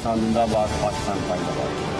पाकिस्तान जिंदाबाद, पाकिस्तान जिंदाबाद।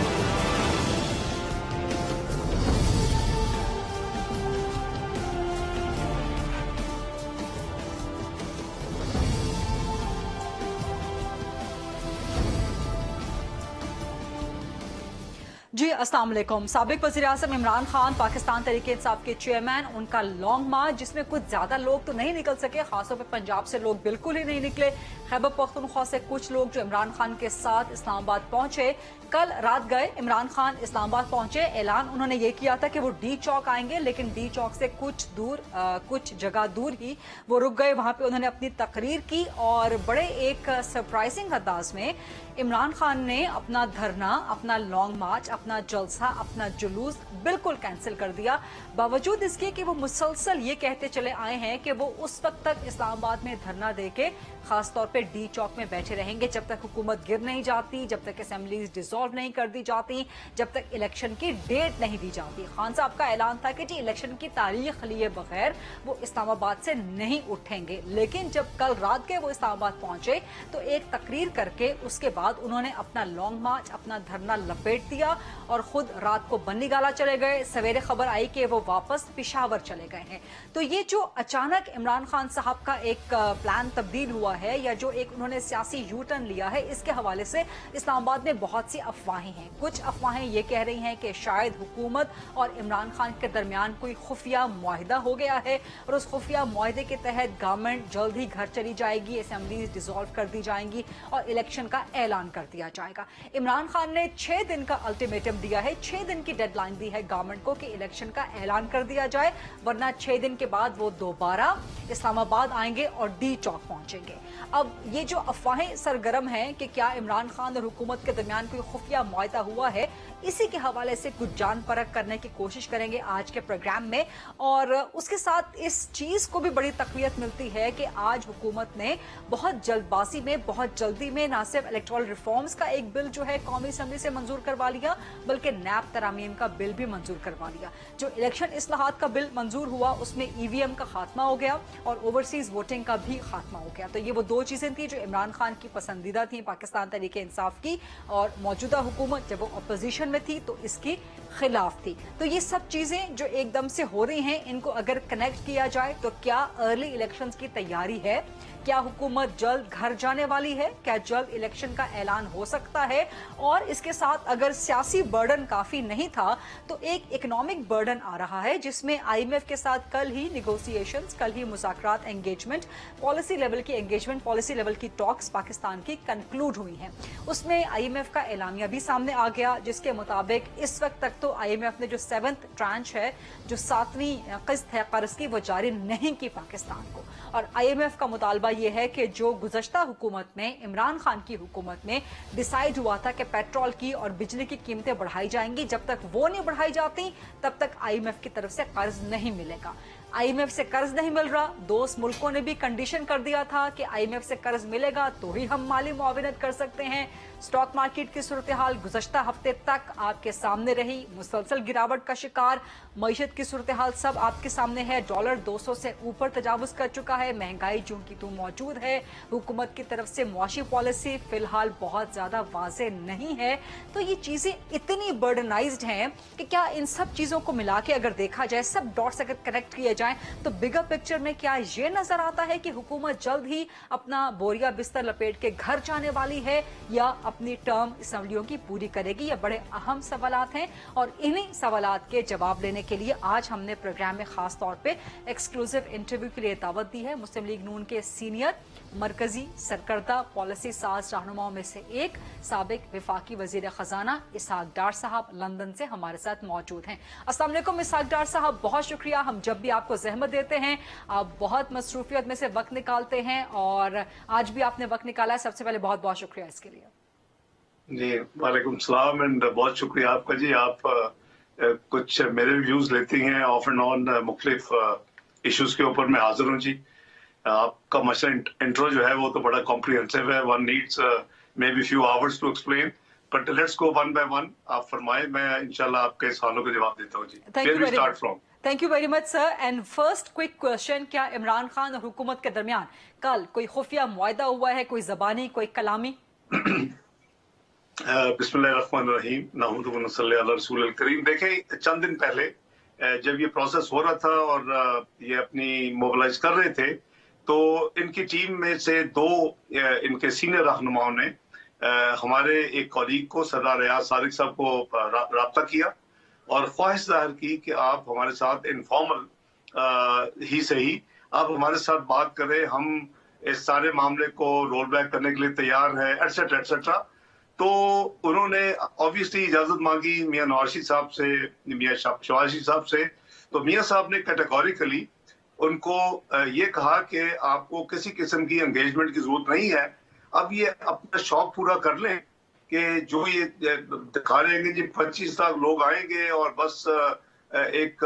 जी अस्सलाम वालेकुम। साबिक वज़ीर-ए-आज़म इमरान खान पाकिस्तान तहरीक इंसाफ के चेयरमैन, उनका लॉन्ग मार्च जिसमें कुछ ज़्यादा लोग तो नहीं निकल सके, खासतौर पर पंजाब से लोग बिल्कुल ही नहीं निकले। खैबर पख्तूनख्वा से कुछ लोग जो इमरान खान के साथ इस्लामाबाद पहुंचे, कल रात गए इमरान खान इस्लामाबाद पहुंचे। ऐलान उन्होंने ये किया था कि वो डी चौक आएंगे, लेकिन डी चौक से कुछ जगह दूर ही वो रुक गए। वहां पे उन्होंने अपनी तकरीर की और बड़े एक सरप्राइजिंग अंदाज में इमरान खान ने अपना धरना, अपना लॉन्ग मार्च, अपना जलसा, अपना जुलूस बिल्कुल कैंसिल कर दिया। बावजूद इसके कि वो मुसलसल ये कहते चले आए हैं कि वो उस वक्त तक इस्लामाबाद में धरना देके खासतौर पे डी चौक में बैठे रहेंगे जब तक हुकूमत गिर नहीं जाती, जब तक असेंबलीज डिसॉल्व नहीं कर दी जाती, जब तक इलेक्शन की डेट नहीं दी जाती। खान साहब का ऐलान था कि जी इलेक्शन की तारीख लिए बगैर वो इस्लामाबाद से नहीं उठेंगे। लेकिन जब कल रात के वो इस्लामाबाद पहुंचे तो एक तकरीर करके उसके बाद उन्होंने अपना लॉन्ग मार्च, अपना धरना लपेट दिया और खुद रात को बन्नी गाला चले गए। सवेरे खबर आई कि वो वापस पिशावर चले गए हैं। तो ये जो अचानक इमरान खान साहब का एक प्लान तब्दील हुआ है, या जो एक उन्होंने सियासी यू टर्न लिया है, इसके हवाले से इस्लामाबाद में बहुत सी अफवाहें हैं। कुछ अफवाहें ये कह रही हैं कि शायद हुकूमत और इमरान खान के दरमियान कोई खुफिया मुआहिदा हो गया है और उस खुफिया मुआहिदे के तहत गवर्नमेंट जल्द ही घर चली जाएगी, असेंबलीज डिसॉल्व कर दी जाएंगी और इलेक्शन का ऐलान कर दिया जाएगा। इमरान खान ने 6 दिन का अल्टीमेटम दिया है, 6 दिन की डेडलाइन दी है गवर्नमेंट को कि इलेक्शन का ऐलान कर दिया जाए, वरना 6 दिन के बाद वो दोबारा इस्लामाबाद आएंगे और डी चौक पहुंचेंगे। अब ये जो अफवाहें सरगर्म हैं कि क्या इमरान खान और हुकूमत के दरमियान कोई खुफिया मुआहिदा हुआ है, इसी के हवाले से कुछ जान परख करने की कोशिश करेंगे आज के प्रोग्राम में। और उसके साथ इस चीज को भी बड़ी तकवीत मिलती है कि आज हुकूमत ने बहुत जल्दबाजी में, बहुत जल्दी में न सिर्फ इलेक्टोरल रिफॉर्म्स का एक बिल जो है कौमी असेंबली से मंजूर करवा लिया, बल्कि नैब तरामीम का बिल भी मंजूर करवा लिया। जो इलेक्शन इस्लाहात का बिल मंजूर हुआ उसमें ईवीएम का खात्मा हो गया और ओवरसीज वोटिंग का भी खात्मा हो गया। तो ये वो दो चीजें थी जो इमरान खान की पसंदीदा थी पाकिस्तान तहरीक इंसाफ की, और मौजूदा हुकूमत जब वो अपोजिशन में थी तो इसकी खिलाफ थी। तो ये सब चीजें जो एकदम से हो रही हैं, इनको अगर कनेक्ट किया जाए तो क्या अर्ली इलेक्शंस की तैयारी है, क्या हुकूमत जल्द घर जाने वाली है, क्या जल्द इलेक्शन का ऐलान हो सकता है, और इसके साथ अगर सियासी बर्डन काफी नहीं था तो एक इकोनॉमिक बर्डन आ रहा है जिसमें आईएमएफ के साथ कल ही निगोशिएशंस, कल ही मुज़ाकरात, एंगेजमेंट, पॉलिसी लेवल की एंगेजमेंट, पॉलिसी लेवल की टॉक्स पाकिस्तान की कंक्लूड हुई हैं। उसमें आईएमएफ का एलानिया भी सामने आ गया जिसके मुताबिक इस वक्त तक तो आईएमएफ ने जो 7th ट्रांच है, जो 7वीं किस्त है कर्ज की, वो जारी नहीं की पाकिस्तान को। और आईएमएफ का मुतालबा ये है कि जो गुज़श्ता हुकूमत में, इमरान खान की हुकूमत में डिसाइड हुआ था कि पेट्रोल की और बिजली की कीमतें बढ़ाई जाएंगी, जब तक वो नहीं बढ़ाई जाती तब तक आईएमएफ की तरफ से कर्ज नहीं मिलेगा। आईएमएफ से कर्ज नहीं मिल रहा, दोस्त मुल्कों ने भी कंडीशन कर दिया था कि आईएमएफ से कर्ज मिलेगा तो ही हम माली मुआविनत कर सकते हैं। स्टॉक मार्केट की सूरत हाल गुज़श्ता हफ्ते तक आपके सामने रही, मुसलसल गिरावट का शिकार। मईशत की सूरत हाल सब आपके सामने है, डॉलर 200 से ऊपर तजावुज कर चुका है, महंगाई जो की तो मौजूद है। हुकूमत की तरफ से मुआशी पॉलिसी फिलहाल बहुत ज्यादा वाज़ेह नहीं है। तो ये चीजें इतनी बर्डनाइज्ड हैं कि क्या इन सब चीजों को मिला के अगर देखा जाए, सब डॉट्स अगर कनेक्ट किए जाए, तो बिगर पिक्चर में क्या ये नजर आता है कि हुकूमत जल्द ही अपना बोरिया बिस्तर लपेट के घर जाने वाली है या अपनी टर्म असेंबलियों की पूरी करेगी? ये बड़े अहम सवालात हैं और इन्हीं सवालात के जवाब लेने के लिए आज हमने प्रोग्राम में खास तौर पे एक्सक्लूसिव इंटरव्यू के लिए दावत दी है। मुस्लिम लीग नून के सीनियर मरकजी सरकर्दा पॉलिसी साज रहनुमाओं में से एक साबिक वफाकी वजीर खजाना इसहाक डार साहब लंदन से हमारे साथ मौजूद हैं। अस्सलाम वालेकुम इसहाक डार साहब, बहुत शुक्रिया। हम जब भी आपको जहमत देते हैं आप बहुत मसरूफियत में से वक्त निकालते हैं और आज भी आपने वक्त निकाला है, सबसे पहले बहुत बहुत शुक्रिया इसके लिए। जी वालेकुम सलाम एंड बहुत शुक्रिया आपका जी। आप कुछ मेरे व्यूज लेती हैं ऑफ एंड ऑन मुख्तलिफ इश्यूज के ऊपर मैं हाजिर हूँ जी। आपका मसला इंट्रो जो है वो तो बड़ा कॉम्प्रिहेंसिव है, one needs may be few hours to explain, but let's go one by one. आप फरमाएं, मैं इंशाल्लाह आपके सवालों के जवाब देता हूँ जी। Where we start from? Thank you very much sir. And first quick question, क्या इमरान खान और हुकूमत के दरमियान कल कोई खुफिया मुआहिदा हुआ है, कोई जबानी, कोई कलामी? बिस्मिल्लाहिर्रहमानिर्रहीम नहमदुहु व नसल्ली अला रसूलिल करीम। देखें, चंद दिन पहले जब ये प्रोसेस हो रहा था और ये अपनी मोबिलाइज कर रहे थे, तो इनकी टीम में से दो इनके सीनियर रहनुमाओं ने हमारे एक कॉलीग को, सरदार रियाज सादिक साहब को राब्ता किया और ख्वाहिश जाहिर की कि आप हमारे साथ इनफॉर्मल ही सही आप हमारे साथ बात करें, हम इस सारे मामले को रोल बैक करने के लिए तैयार है, एटसेट्रा एटसेट्रा। तो उन्होंने ऑब्वियसली इजाजत मांगी मियां नवाशी साहब से, मियां शवाशी साहब से। तो मियां साहब ने कैटेगोरिकली उनको ये कहा कि आपको किसी किस्म की एंगेजमेंट की जरूरत नहीं है, अब ये अपना शौक पूरा कर लें कि जो ये दिखा रहे हैं जी 25 लाख लोग आएंगे और बस एक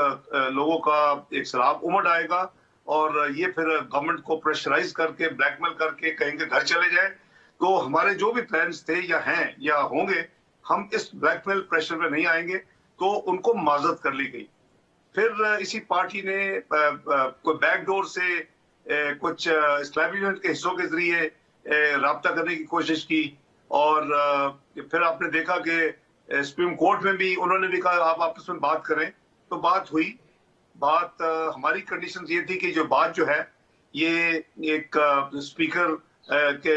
लोगों का एक सराब उमड़ आएगा और ये फिर गवर्नमेंट को प्रेशराइज करके ब्लैकमेल करके कहेंगे घर चले जाए। तो हमारे जो भी प्लान्स थे या हैं या होंगे, हम इस ब्लैकमेल प्रेशर में नहीं आएंगे। तो उनको माजरत कर ली गई। फिर इसी पार्टी ने कोई बैकडोर से कुछ एस्टैब्लिशमेंट के हिस्सों के जरिए राब्ता करने की कोशिश की और फिर आपने देखा कि सुप्रीम कोर्ट में भी उन्होंने भी कहा आप आपस में बात करें। तो बात हुई। बात हमारी कंडीशन ये थी कि जो बात जो है ये एक स्पीकर के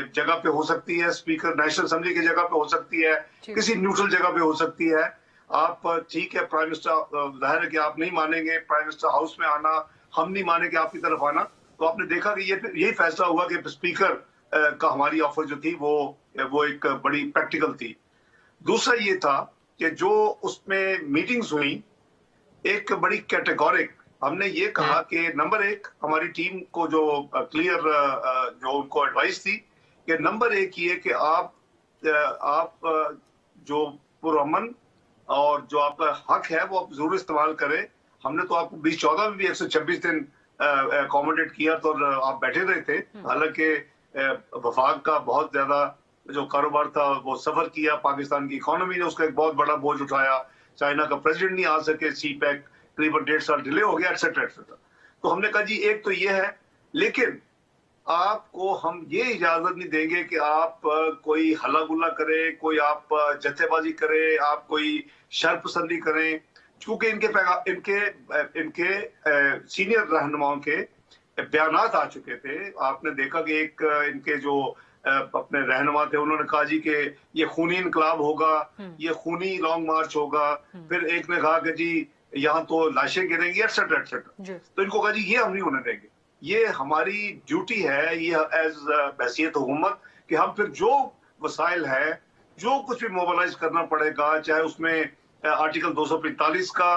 जगह पे हो सकती है, स्पीकर नेशनल असेंबली की जगह पे हो सकती है, किसी न्यूट्रल जगह पे हो सकती है। आप ठीक है, प्राइम मिनिस्टर जाहिर है कि आप नहीं मानेंगे प्राइम मिनिस्टर हाउस में आना, हम नहीं मानेंगे आपकी तरफ आना। तो आपने देखा कि यही फैसला हुआ कि स्पीकर का हमारी ऑफर जो थी वो एक बड़ी प्रैक्टिकल थी। दूसरा ये था कि जो उसमें मीटिंग्स हुई, एक बड़ी कैटेगोरिक हमने ये कहा कि नंबर एक हमारी टीम को जो क्लियर जो उनको एडवाइस थी कि नंबर एक ये कि आप जो पुरअमन और जो आपका हक है वो आप जरूर इस्तेमाल करें। हमने तो आपको 2014 में भी 126 दिन अकोमोडेट किया तो आप बैठे रहे थे। हालांकि वफाक का बहुत ज्यादा जो कारोबार था वो सफर किया, पाकिस्तान की इकोनॉमी ने उसका एक बहुत बड़ा बोझ उठाया, चाइना का प्रेसिडेंट नहीं आ सके, सी पैक करीबन 1.5 साल डिले हो गया, एटसेट्रा एटसेट्रा। तो हमने कहा जी एक तो ये है, लेकिन आपको हम ये इजाजत नहीं देंगे कि आप कोई हल्ला गुल्ला करें, कोई आप जत्थेबाजी करें, आप कोई शरपसंदी करें, क्योंकि इनके सीनियर रहनुमाओं के बयानात आ चुके थे। आपने देखा कि एक इनके जो अपने रहनुमा थे उन्होंने कहा जी कि ये खूनी इनकलाब होगा, ये खूनी लॉन्ग मार्च होगा। फिर एक ने कहा कि जी यहाँ तो लाशें गिरेंगी, एटसेट्रा एटसेट्रा। तो इनको कहा जी ये हम नहीं होने देंगे, ये हमारी ड्यूटी है, ये एज हैसियत हुकूमत कि हम फिर जो वसाइल है, जो कुछ भी मोबिलाइज करना पड़ेगा, चाहे उसमें आर्टिकल 245 का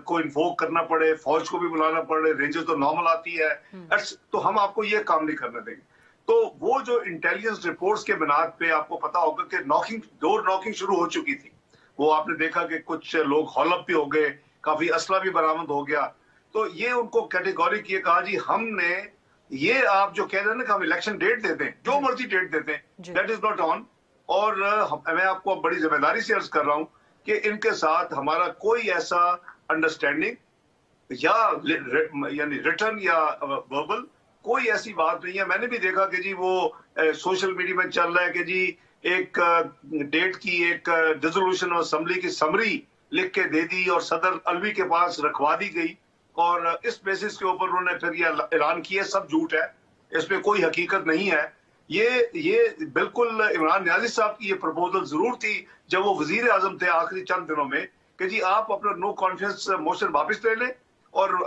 को इन्वोक करना पड़े, फौज को भी बुलाना पड़े, रेंजर्स तो नॉर्मल आती है, तो हम आपको ये काम नहीं करने देंगे। तो वो जो इंटेलिजेंस रिपोर्ट्स के बिनाद पे आपको पता होगा कि डोर नॉकिंग शुरू हो चुकी थी। वो आपने देखा कि कुछ लोग हॉलअप भी हो गए, काफी असला भी बरामद हो गया। तो ये उनको कैटेगोरिक ये कहा जी हमने ये आप जो कह रहे हैं ना कि हम इलेक्शन डेट देते हैं, जो मर्जी डेट देते हैं, दैट इज नॉट ऑन। और मैं आपको बड़ी जिम्मेदारी से अर्ज कर रहा हूं कि इनके साथ हमारा कोई ऐसा अंडरस्टैंडिंग या यानी रिटर्न या वर्बल कोई ऐसी बात नहीं है। मैंने भी देखा कि जी वो सोशल मीडिया में चल रहा है कि जी एक डेट की एक डिसोल्यूशन और असेंबली की समरी लिख के दे दी और सदर अलवी के पास रखवा दी गई और इस बेसिस के ऊपर उन्होंने फिर ये ऐलान किया। सब झूठ है, इसमें कोई हकीकत नहीं है। ये बिल्कुल इमरान न्याजी साहब की ये प्रपोजल जरूर थी जब वो वजीर आजम थे आखिरी चंद दिनों में कि जी आप अपना नो कॉन्फिडेंस मोशन वापस ले लें और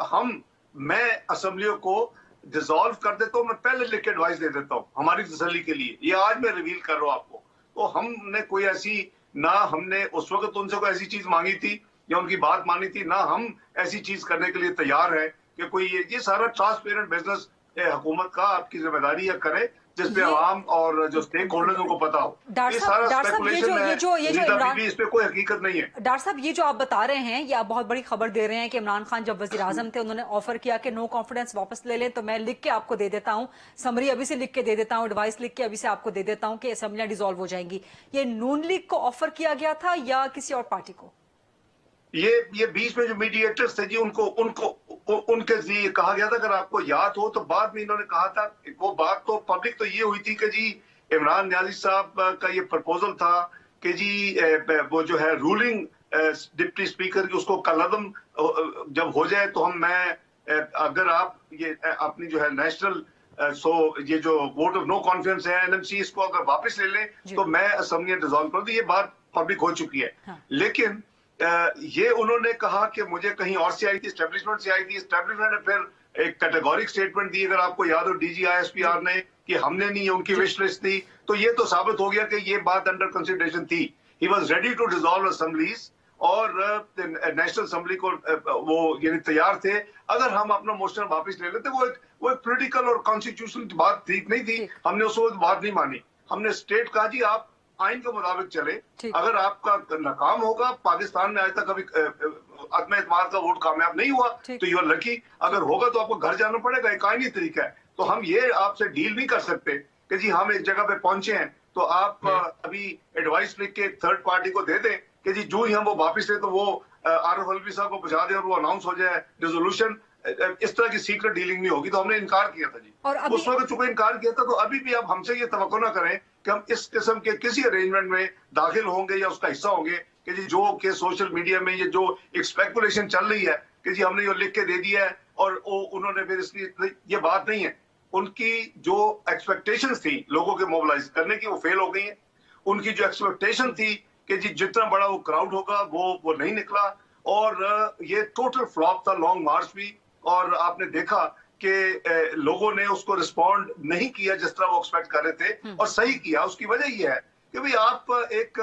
मैं असेंबलियों को डिसॉल्व कर देता हूँ, मैं पहले लिख के एडवाइस दे देता हूँ हमारी तसल्ली के लिए। ये आज मैं रिवील कर रहा हूँ आपको। तो हमने कोई ऐसी ना हमने उस वक्त उनसे कोई ऐसी चीज मांगी थी या उनकी बात मानी थी, ना हम ऐसी चीज करने के लिए तैयार है कि कोई ये सारा ट्रांसपेरेंट बिजनेस हुकूमत का आपकी जिम्मेदारी है करे जिसपे आवाम और जो स्टेक होल्डर्स उनको पता हो। ये सारा स्पेकुलेशन है, इस पे कोई हकीकत नहीं है। डॉक्टर साहब ये जो आप बता रहे हैं ये आप बहुत बड़ी खबर दे रहे हैं कि इमरान खान जब वजीर आजम थे उन्होंने ऑफर किया कि नो कॉन्फिडेंस वापस ले लें, तो मैं लिख के आपको दे देता हूं, समरी अभी से लिख के दे देता हूं, एडवाइस लिख के अभी से आपको दे देता हूं कि असेंबलियां डिसॉल्व हो जाएंगी। ये नून लीग को ऑफर किया गया था या किसी और पार्टी को? ये बीच में जो मीडिएटर्स थे जी उनके लिए कहा गया था। अगर आपको याद हो तो बाद में इन्होंने कहा था, वो बात तो पब्लिक तो ये हुई थी कि जी इमरान न्याजी साहब का ये प्रपोजल था کہ جی وہ جو ہے رولنگ ڈپٹی اسپیکر کی اس کو کالعدم جب ہو جائے تو اگر آپ یہ اپنی جو ہے نیشنل یہ جو ووٹ آف نو کانفیڈنس ہے NMC اس کو اگر واپس لے لیں تو میں اسمبلی ڈیزالو کر دوں. یہ بات پبلک ہو چکی ہے. لیکن یہ انہوں نے کہا کہ مجھے کہیں اور سے آئی تھی, اسٹیبلشمنٹ سے آئی تھی. اسٹیبلشمنٹ نے پھر ایک کیٹیگورک اسٹیٹمنٹ دی, اگر آپ کو یاد ہو, DGISPR نے, کہ ہم نے نہیں, ان کی وش لسٹ تھی. تو یہ تو ثابت ہو گیا کہ یہ بات انڈر کنسیڈریشن تھی. He was ready to dissolve assemblies, اور نیشنل اسمبلی کو وہ یعنی تیار تھے. اگر ہم اپنا موشن واپس لے لیتے, وہ ایک پولیٹیکل اور کانسٹیٹیوشنل بات ٹھیک نہیں تھی. ہم نے اس وقت بات نہیں مانی. ہم نے اسٹیٹ کہا جی آپ آئین کے مطابق چلے. اگر آپ کا ناکام ہوگا, پاکستان میں آج تک ابھی عدم اعتماد کا ووٹ کامیاب نہیں ہوا تو یو آر لکی. اگر ہوگا تو آپ کو گھر جانا پڑے گا, ایک آئینی طریقہ ہے. تو ہم یہ آپ سے ڈیل نہیں کر سکتے کہ جی ہم ایک جگہ پہ پہنچے ہیں تو آپ ابھی ایڈوائس لکھ کے تھرڈ پارٹی کو دے دیں کہ جی جو ہی ہم وہ واپس لیں تو وہ عارف الوی صاحب کو پہنچا دیں اور وہ اناؤنس ہو جائے ریزولوشن. اس طرح کی سیکرٹ ڈیلنگ نہیں ہوگی. تو ہم نے انکار کیا تھا جی. اس وقت چونکہ انکار کیا تھا تو ابھی بھی آپ ہم سے یہ توقع نہ کریں کہ ہم اس قسم کے کسی ارینجمنٹ میں داخل ہوں گے یا اس کا حصہ ہوں گے کہ جی جو کہ سوشل میڈیا میں یہ جو اسپیکولیشن چل رہی ہے کہ جی ہم نے یہ لکھ کے دے دیا ہے اور انہوں نے پھر اس کی, یہ بات نہیں ہے. ان کی جو ایکسپیکٹیشنز تھی لوگوں کے موبلائز کرنے کی, وہ فیل ہو گئی ہیں. ان کی جو ایکسپیکٹیشن تھی کہ جی جتنا بڑا وہ کراؤڈ ہوگا وہ نہیں نکلا, اور یہ ٹوٹل فلاپ تھا لانگ مارچ بھی. اور آپ نے دیکھا کہ لوگوں نے اس کو رسپونڈ نہیں کیا جس طرح وہ ایکسپیکٹ کر رہے تھے, اور صحیح کیا. اس کی وجہ یہ ہے کہ بھئی آپ ایک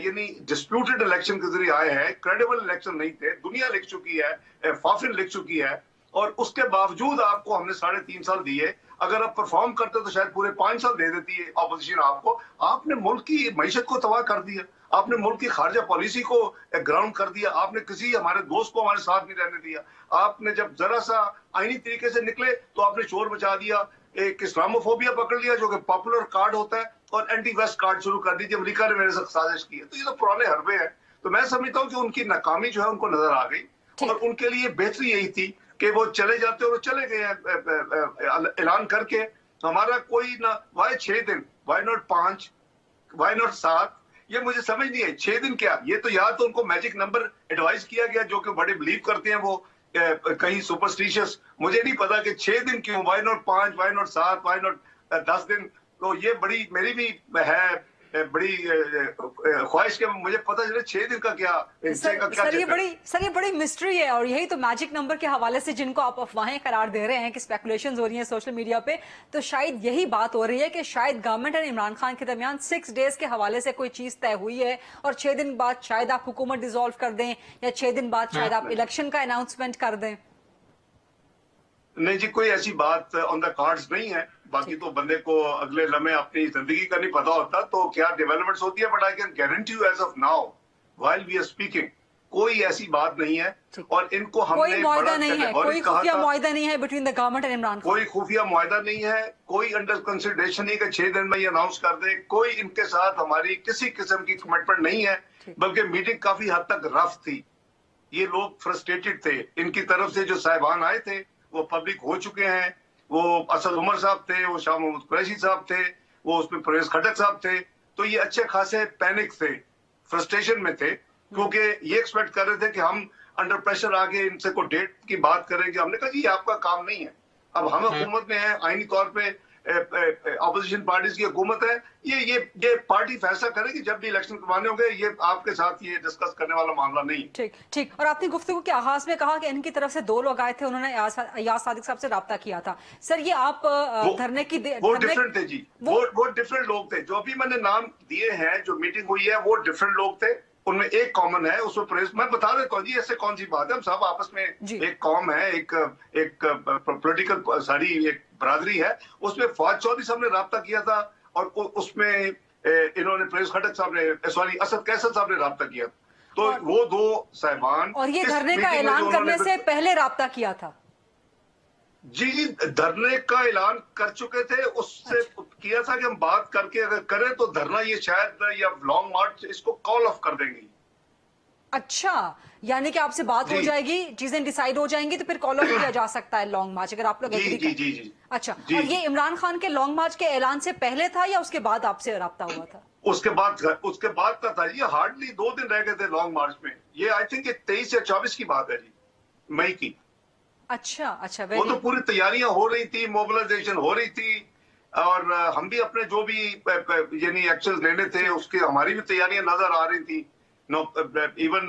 یعنی ڈسپیوٹڈ الیکشن کے ذریعے آئے ہیں, کریڈیبل الیکشن نہیں تھے. دنیا لکھ چکی ہے, فافن لکھ چکی ہے, اور اس کے باوجود آپ کو ہم نے 3.5 سال دیے. اگر آپ پرفارم کرتے تو شاید پورے 5 سال دے دیتی ہے اپوزیشن آپ کو. آپ نے ملک کی معیشت کو تباہ کر دیا, آپ نے ملک کی خارجہ پالیسی کو گراؤنڈ کر دیا, آپ نے کسی ہمارے دوست کو ہمارے ساتھ نہیں رہنے دیا. آپ نے جب ذرا سا آئینی طریقے سے نکلے تو آپ نے شور مچا دیا, ایک اسلاموفوبیا پکڑ لیا جو کہ پاپولر کارڈ ہوتا ہے, اور اینٹی ویسٹ کارڈ شروع کر دی کہ امریکہ نے میرے ساتھ سازش کی ہے. تو یہ تو پرانے حربے ہیں. تو میں سمجھتا ہوں کہ ان کی ناکامی جو ہے ان کو نظر آ گئی, اور ان کے لیے بہتری یہی تھی کہ وہ چلے جاتے اور وہ چلے گئے ہیں اعلان کر کے. ہمارا کوئی نہ, وائی 6 دن, وائی ناٹ 5, وائی ناٹ 7, یہ مجھے سمجھ نہیں ہے. 6 دن کیا, یہ تو یا تو ان کو میجک نمبر ایڈوائز کیا گیا جو کہ بڑے بلیو کرتے ہیں وہ کہیں سپرسٹیشش. مجھے نہیں پتا کہ 6 دن کیوں, why not 5, why not 7, why not 10 دن. تو یہ بڑی میری بھی ہے بڑی خواہش کہ مجھے پتہ چلے 6 دن کا کیا. سر یہ بڑی مسٹری ہے, اور یہی تو میجک نمبر کے حوالے سے جن کو آپ افواہیں قرار دے رہے ہیں کہ اسپیکولیشنز ہو رہی ہیں سوشل میڈیا پہ, تو شاید یہی بات ہو رہی ہے کہ شاید گورنمنٹ اور عمران خان کے درمیان 6 ڈیز کے حوالے سے کوئی چیز طے ہوئی ہے, اور 6 دن بعد شاید آپ حکومت ڈیزالو کر دیں, یا 6 دن بعد شاید آپ الیکشن کا اناؤنسمنٹ کر دیں. نہیں جی, کوئی ایسی بات آن دا کارڈز نہیں ہے. باقی تو بندے کو اگلے لمحے اپنی زندگی کا نہیں پتا ہوتا تو کیا ڈیولپمنٹس ہوتی ہے. But I can guarantee you as of now while we are speaking کوئی ایسی بات نہیں ہے. اور ان کو ہم نے معاہدہ نہیں ہے, کوئی خفیہ معاہدہ نہیں ہے between the government and Imran Khan. کوئی خفیہ معاہدہ نہیں ہے, کوئی انڈر کنسیڈریشن نہیں کہ 6 دن میں یہ اناؤنس کر دیں. کوئی ان کے ساتھ ہماری کسی قسم کی کمٹمنٹ نہیں ہے, بلکہ میٹنگ کافی حد تک رف تھی. یہ لوگ فرسٹریٹڈ تھے. ان کی طرف سے جو صاحبان آئے تھے وہ پبلک ہو چکے ہیں. وہ اسد عمر صاحب تھے, وہ شاہ محمود قریشی صاحب تھے, وہ اس میں پرویز خٹک صاحب تھے. تو یہ اچھے خاصے پینک تھے, فرسٹریشن میں تھے, کیونکہ یہ ایکسپیکٹ کر رہے تھے کہ ہم انڈر پریشر آگے ان سے کوئی ڈیٹ کی بات کریں گے. ہم نے کہا جی آپ کا کام نہیں ہے. اب ہم حکومت میں ہیں, آئینی طور پہ اپوزیشن پارٹیز کی حکومت ہے. یہ پارٹی فیصلہ کرے گی جب بھی الیکشن کروانے ہوں گے. یہ آپ کے ساتھ یہ ڈسکس کرنے والا معاملہ نہیں. ٹھیک. اور آپ نے گفتگو کے آغاز میں کہا کہ ان کی طرف سے 2 لوگ آئے تھے, انہوں نے ایاز صادق صاحب سے رابطہ کیا تھا. سر یہ آپ دھرنے کی وہ ڈفرنٹ تھے جی, وہ ڈفرنٹ لوگ تھے. جو ابھی میں نے نام دیے ہیں جو میٹنگ ہوئی ہے وہ ڈفرنٹ لوگ تھے. ان میں ایک کامن ہے, اس میں میں بتا دیتا ہوں جی ایسے کون سی بات ہے. ہم سب آپس میں ایک قوم ہے, ایک پولیٹیکل ساری ایک برادری ہے. اس میں فواد چودھری صاحب نے رابطہ کیا تھا, اور اس میں انہوں نے پرویز خٹک صاحب نے اسد کیسر صاحب نے رابطہ کیا. تو وہ 2 صاحبان, اور یہ دھرنے کا اعلان کرنے سے پہلے رابطہ کیا تھا. جی دھرنے کا اعلان کر چکے تھے. اس سے کیا تھا کہ ہم بات کر کے اگر کریں تو دھرنا یہ شاید یا لانگ مارچ اس کو کال آف کر دیں گے. اچھا, یعنی کہ آپ سے بات ہو جائے گی, چیزیں ڈیسائیڈ ہو جائیں گی تو پھر کال آف کیا جا سکتا ہے لانگ مارچ, اگر آپ لوگ ایگری کریں. جی. اچھا, اور یہ عمران خان کے لانگ مارچ کے اعلان سے پہلے تھا یا اس کے بعد آپ سے رابطہ ہوا تھا؟ उसके बाद का था ये, हार्डली 2 दिन रह गए थे लॉन्ग मार्च में। ये आई थिंक 23 या 24 की बात है जी, मई की। अच्छा अच्छा, वो तो पूरी तैयारियां हो रही थी, मोबिलाइजेशन हो रही थी, और हम भी अपने जो भी यानी एक्शन लेने थे उसके हमारी भी तैयारियां नजर आ रही थी। इवन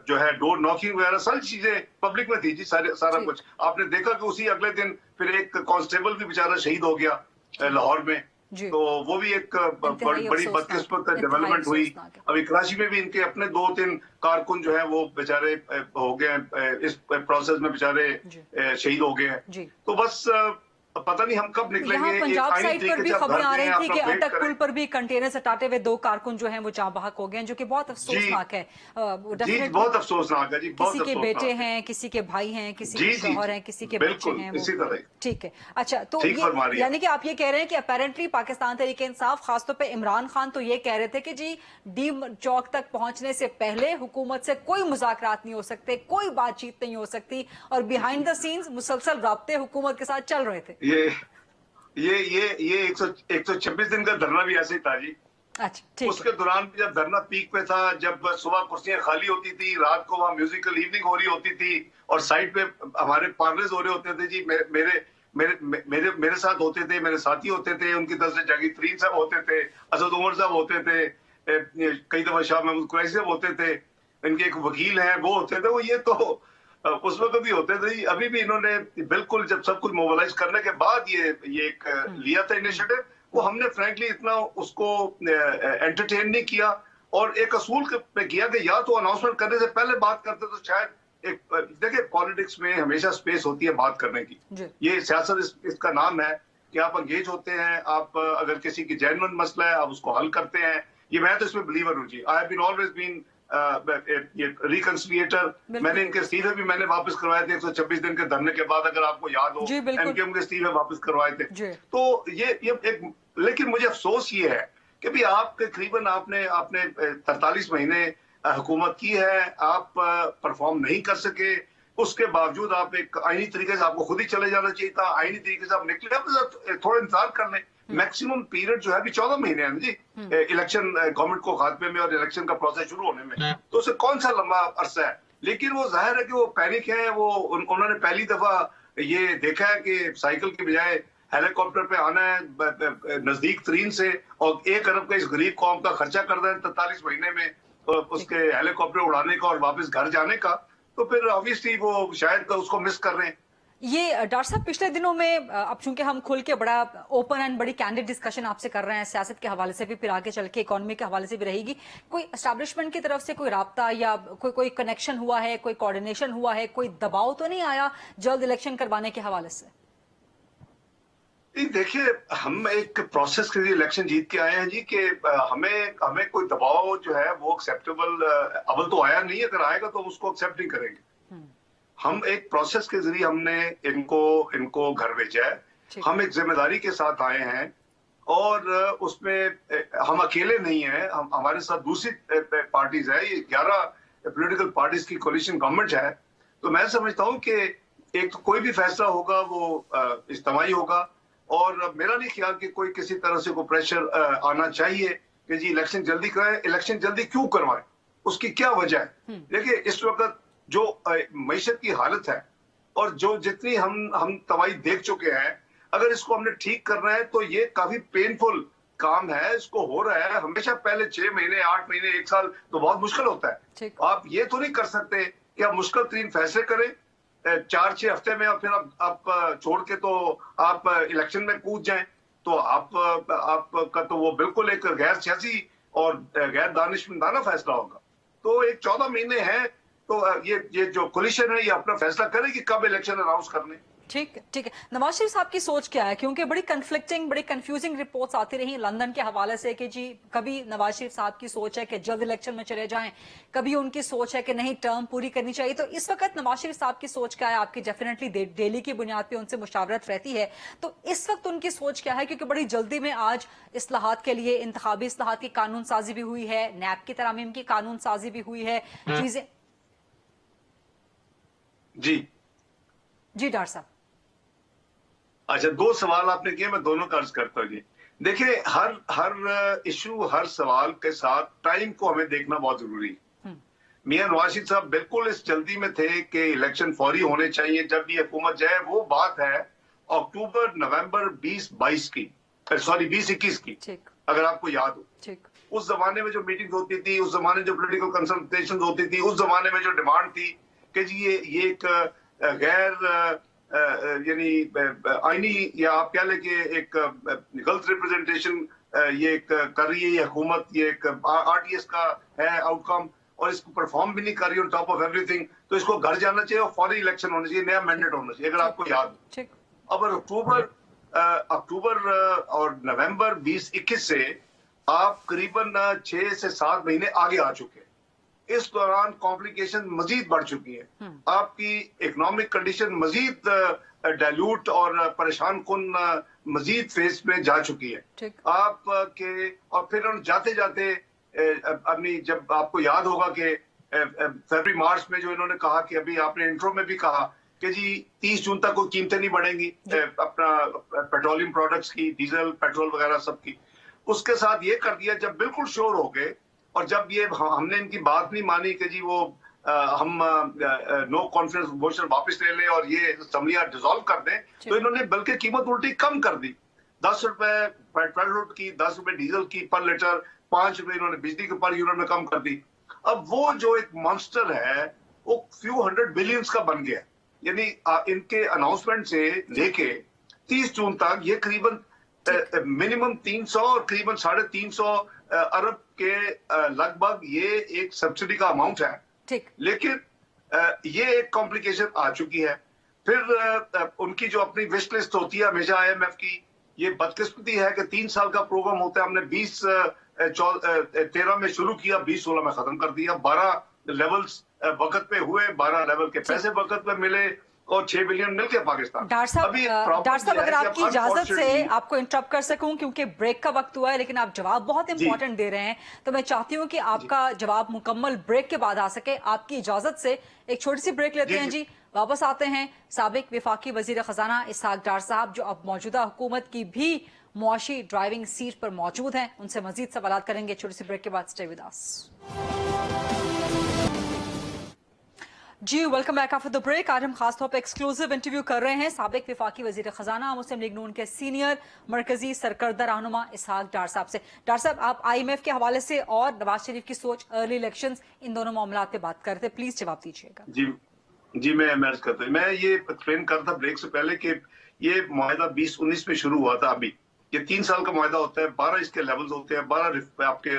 जो है डोर नॉकिंग वगैरह सारी चीजें पब्लिक में थी जी, सारा कुछ। आपने देखा कि उसी अगले दिन फिर एक कांस्टेबल भी बेचारा शहीद हो गया लाहौर में, तो वो भी एक बड़ी बदकिस्मत डेवलपमेंट हुई। अभी कराची में भी इनके अपने 2-3 कारकुन जो है वो बेचारे हो गए, इस प्रोसेस में बेचारे शहीद हो गए हैं। तो बस पता नहीं हम कब निकलेंगे। यहाँ पंजाब साइड पर भी खबरें आ रही थी कि अटक पुल पर भी कंटेनर सटाते हुए 2 कारकुन जो हैं वो जाँ बहक हो गए हैं, जो कि बहुत अफसोसनाक है। जी बहुत अफसोसनाक है जी, किसी के बेटे हैं, किसी के भाई हैं, किसी के शौहर हैं, किसी के बच्चे हैं, इसी तरह। ठीक है। अच्छा, तो ये यानी कि आप ये कह रहे हैं कि अपेरेंटली पाकिस्तान तहरीक इंसाफ, खासतौर पे इमरान खान तो ये कह रहे थे कि जी डी चौक तक पहुंचने से पहले हुकूमत से कोई मुज़ाकरात नहीं हो सकते, कोई बातचीत नहीं हो सकती, और बिहाइंड द सीन्स मुसलसल राब्ते हुकूमत के साथ चल रहे थे। ये 126 दिन का धरना भी ऐसे ही था जी। अच्छा, ठीक। उसके दौरान भी जब धरना पीक पे था, जब सुबह कुर्सियां खाली होती थी, रात को वहां म्यूजिकल इवनिंग हो रही होती थी, और साइड पे हमारे पार्लर्स हो रहे होते थे जी, मेरे साथ होते थे, मेरे साथी होते थे, उनकी तरफ से जागीर तरीन साहब होते थे, असद उमर साहब होते थे, कई दफा शाह महमूद कुरैशी साहब होते थे, इनके एक वकील हैं वो होते थे। वो ये तो उस वक्त भी होते थे। अभी भी इन्होंने बिल्कुल जब सब कुछ मोबिलाइज करने के बाद ये एक लिया था इनिशिएटिव, वो हमने फ्रैंकली इतना उसको एंटरटेन नहीं किया, और एक असूल पे किया कि या तो अनाउंसमेंट करने से पहले बात करते तो शायद देखिए पॉलिटिक्स में हमेशा स्पेस होती है बात करने की, ये सियासत इसका नाम है कि आप एंगेज होते हैं, आप अगर किसी की जेन्युइन मसला है आप उसको हल करते हैं। ये मैं तो इसमें बिलीवर हूँ जी। I have been always been reconciliator. मैंने इनके इस्तीफे भी मैंने वापस करवाए थे 126 दिन के धरने के बाद, अगर आपको याद हो, एमकेएम के इस्तीफे वापस करवाए थे। तो ये एक, लेकिन मुझे अफसोस ये है कि भी आप तकरीबन आपने 43 महीने हुकूमत की है, आप परफॉर्म नहीं कर सके, उसके बावजूद आप एक आईनी तरीके से आपको खुद ही चले जाना चाहिए था, आईनी तरीके से आप निकले, आप थोड़ा इंतजार कर लें। मैक्सिमम पीरियड जो है अभी 14 महीने हैं जी इलेक्शन गवर्नमेंट को खात्मे में और इलेक्शन का प्रोसेस शुरू होने में, तो उसे कौन सा लंबा अरसा है। लेकिन वो जाहिर है कि वो पैनिक है, वो उन्होंने पहली दफा ये देखा है कि साइकिल की बजाय हेलीकॉप्टर पे आना है नजदीक तरीन से, और 1 अरब का इस गरीब कौम का खर्चा कर रहे हैं 43 महीने में उसके हेलीकॉप्टर उड़ाने का और वापस घर जाने का, तो फिर ऑब्वियसली वो शायद उसको मिस कर रहे हैं। ये डॉक्टर साहब पिछले दिनों में, अब चूंकि हम खुल के बड़ा ओपन एंड बड़ी कैंडिड डिस्कशन आपसे कर रहे हैं, सियासत के हवाले से भी, फिर आगे चल के इकोनॉमी के हवाले से भी रहेगी, कोई एस्टैब्लिशमेंट की तरफ से कोई राब्ता या कोई कनेक्शन हुआ है, कोई कोऑर्डिनेशन हुआ है, कोई दबाव तो नहीं आया जल्द इलेक्शन करवाने के हवाले से? देखिए, हम एक प्रोसेस के लिए इलेक्शन जीत के आए हैं जी, कि हमें कोई दबाव जो है वो एक्सेप्टेबल अव्वल तो आया नहीं, अगर आएगा तो उसको एक्सेप्ट नहीं करेंगे। हम एक प्रोसेस के जरिए हमने इनको घर भेजा है, हम एक जिम्मेदारी के साथ आए हैं, और उसमें हम अकेले नहीं हैं, हमारे साथ दूसरी पार्टीज है, ये 11 पॉलिटिकल पार्टीज की कोलिशन गवर्नमेंट है। तो मैं समझता हूँ कि एक तो कोई भी फैसला होगा वो इज्तिमाई होगा, और मेरा नहीं ख्याल कि कोई किसी तरह से कोई प्रेशर आना चाहिए कि जी इलेक्शन जल्दी कराएं। इलेक्शन जल्दी क्यों करवाएं, उसकी क्या वजह है? देखिए, इस वक्त जो मईशत की हालत है और जो जितनी हम तबाही देख चुके हैं, अगर इसको हमने ठीक करना है तो ये काफी पेनफुल काम है। इसको हो रहा है हमेशा, पहले 6 महीने 8 महीने 1 साल तो बहुत मुश्किल होता है। आप ये तो नहीं कर सकते कि आप मुश्किल तरीन फैसले करें 4-6 हफ्ते में, और फिर आप छोड़ के तो आप इलेक्शन में कूद जाएं, तो आपका तो वो बिल्कुल एक गैर सियासी और गैर दानिशमंदाना फैसला होगा। तो एक 14 महीने हैं, तो ये जो कोलिशन है ये अपना फैसला करे कि कब इलेक्शन अनाउंस करने। ठीक है। नवाज शरीफ साहब की सोच क्या है? क्योंकि बड़ी कन्फ्लिक्टिंग, बड़ी कंफ्यूजिंग रिपोर्ट्स आती रही लंदन के हवाले से कि जी कभी नवाज शरीफ साहब की सोच है कि जल्द इलेक्शन में चले जाएं, कभी उनकी सोच है कि नहीं टर्म पूरी करनी चाहिए। तो इस वक्त नवाज शरीफ साहब की सोच क्या है? आपकी डेफिनेटली डेली की बुनियाद पे उनसे मुशावरत रहती है, तो इस वक्त उनकी सोच क्या है? क्योंकि बड़ी जल्दी में आज इस्लाहात के लिए, इंतखाबी इस्लाहात की कानून साजी भी हुई है, नैब की तरामीम की कानून साजी भी हुई है, चीजें। जी डॉक्टर साहब। अच्छा, 2 सवाल आपने किए, मैं दोनों का अर्ज करता हूँ जी। देखिए हर इशू, हर सवाल के साथ टाइम को हमें देखना बहुत जरूरी है। मियां नवाज साहब बिल्कुल इस जल्दी में थे कि इलेक्शन फौरी होने चाहिए जब भी हुकूमत जाए। वो बात है अक्टूबर नवंबर 2022 की, सॉरी 2021 की, ठीक अगर आपको याद हो। ठीक उस जमाने में जो मीटिंग होती थी, उस जमाने जो पॉलिटिकल कंसल्टेशन होती थी, उस जमाने में जो डिमांड थी कि जी ये एक गैर यानी आईनी या आप क्या लेके एक गलत रिप्रेजेंटेशन ये कर रही है ये हुकूमत, ये एक आरटीएस का है आउटकम और इसको परफॉर्म भी नहीं कर रही ऑन टॉप ऑफ एवरीथिंग, तो इसको घर जाना चाहिए और फौरी इलेक्शन होना चाहिए, नया मैंडेट होना चाहिए, अगर आपको याद हो। ठीक अब अक्टूबर और नवंबर 2021 से आप करीबन 6 से 7 महीने आगे आ चुके हैं। इस दौरान कॉम्प्लिकेशन मजीद बढ़ चुकी है, आपकी इकोनॉमिक कंडीशन मजीद डाइल्यूट और परेशान कुन मजीद फेज में जा चुकी है। ठीक आप के और फिर जाते जाते अपनी, जब आपको याद होगा कि फरवरी मार्च में जो इन्होंने कहा कि अभी आपने इंट्रो में भी कहा कि जी 30 जून तक कोई कीमतें नहीं बढ़ेंगी अपना पेट्रोलियम प्रोडक्ट्स की, डीजल पेट्रोल वगैरह सब की। उसके साथ ये कर दिया जब बिल्कुल श्योर हो गए और जब ये हमने इनकी बात नहीं मानी कि जी वो हम नो कॉन्फिडेंस मोशन वापस ले लें और ये असम्बलियां डिसॉल्व कर दें, तो इन्होंने बल्कि कीमत उल्टी कम कर दी। 10 रुपए पेट्रोल की, 10 रुपए डीजल की पर लीटर, 5 रुपए इन्होंने बिजली के पर यूनिट में कम कर दी। अब वो जो एक मॉन्स्टर है वो फ्यू हंड्रेड बिलियंस का बन गया। यानी इनके अनाउंसमेंट से लेके 30 जून तक ये करीबन मिनिमम 300 और करीबन 350 अरब के लगभग ये एक सब्सिडी का अमाउंट है। ठीक लेकिन ये एक कॉम्प्लिकेशन आ चुकी है। फिर उनकी जो अपनी विश लिस्ट होती है हमेशा आईएमएफ की, ये बदकिस्मती है कि 3 साल का प्रोग्राम होता है। हमने 13 में शुरू किया, 2016 में खत्म कर दिया। 12 लेवल्स वक्त पे हुए, 12 लेवल के पैसे वक्त पे मिले और 6 बिलियन मिल गया पाकिस्तान। डॉक्टर साहब अगर आपकी इजाजत से आपको इंटरप्ट कर सकूं क्योंकि ब्रेक का वक्त हुआ है, लेकिन आप जवाब बहुत इंपॉर्टेंट दे रहे हैं, तो मैं चाहती हूं कि आपका जवाब मुकम्मल ब्रेक के बाद आ सके। आपकी इजाजत से एक छोटी सी ब्रेक लेते हैं जी, वापस आते हैं। साबिक विफाकी वजीर खजाना इसहाक डार साहब जो अब मौजूदा हुकूमत की भी मुआशी ड्राइविंग सीट पर मौजूद हैं, उनसे मजीद सवाल करेंगे छोटी सी ब्रेक के बाद। स्टे विद अस जी, welcome back after the break. आज हम खासतौर पर एक्सक्लूसिव इंटरव्यू कर रहे हैं साबिक विफाकी वजीर खजाना मुस्लिम लीग नून के सीनियर मरकजी सरकर्दा रहनुमा इसहाक डार साहब से। डार साहब, आप IMF के हवाले से और नवाज शरीफ की सोच, अर्ली इलेक्शंस, इन दोनों मामलों पे बात कर रहे थे, प्लीज जवाब दीजिएगा। जी मैं अर्ज करता हूँ, मैं ये एक्सप्लेन करता ब्रेक से पहले कि ये मुआहदा 2019 में शुरू हुआ था। अभी ये 3 साल का मुआहदा होता है, 12 इसके लेवल्स होते हैं, 12 आपके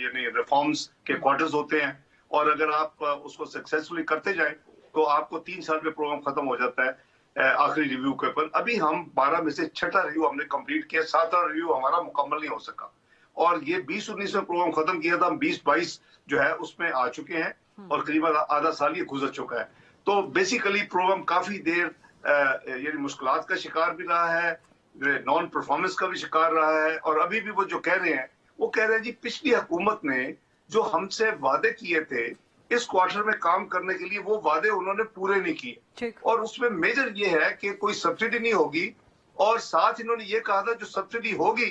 यानी रिफॉर्म्स के क्वार्टर्स होते हैं, और अगर आप उसको सक्सेसफुली करते जाएं तो आपको 3 साल में प्रोग्राम खत्म हो जाता है आखिरी रिव्यू के ऊपर। अभी हम 12 में से 6ठा रिव्यू हमने कंप्लीट किया, 7वां रिव्यू हमारा मुकम्मल नहीं हो सका, और ये 2019 में प्रोग्राम खत्म किया था। हम 2022 जो है उसमें आ चुके हैं और करीबन आधा साल ये गुजर चुका है। तो बेसिकली प्रोग्राम काफी देर यानी मुश्किलात का शिकार भी रहा है, नॉन परफॉर्मेंस का भी शिकार रहा है, और अभी भी वो जो कह रहे हैं वो कह रहे हैं जी पिछली हुकूमत ने जो हमसे वादे किए थे इस क्वार्टर में काम करने के लिए, वो वादे उन्होंने पूरे नहीं किए, और उसमें मेजर ये है कि कोई सब्सिडी नहीं होगी, और साथ इन्होंने ये कहा था जो सब्सिडी होगी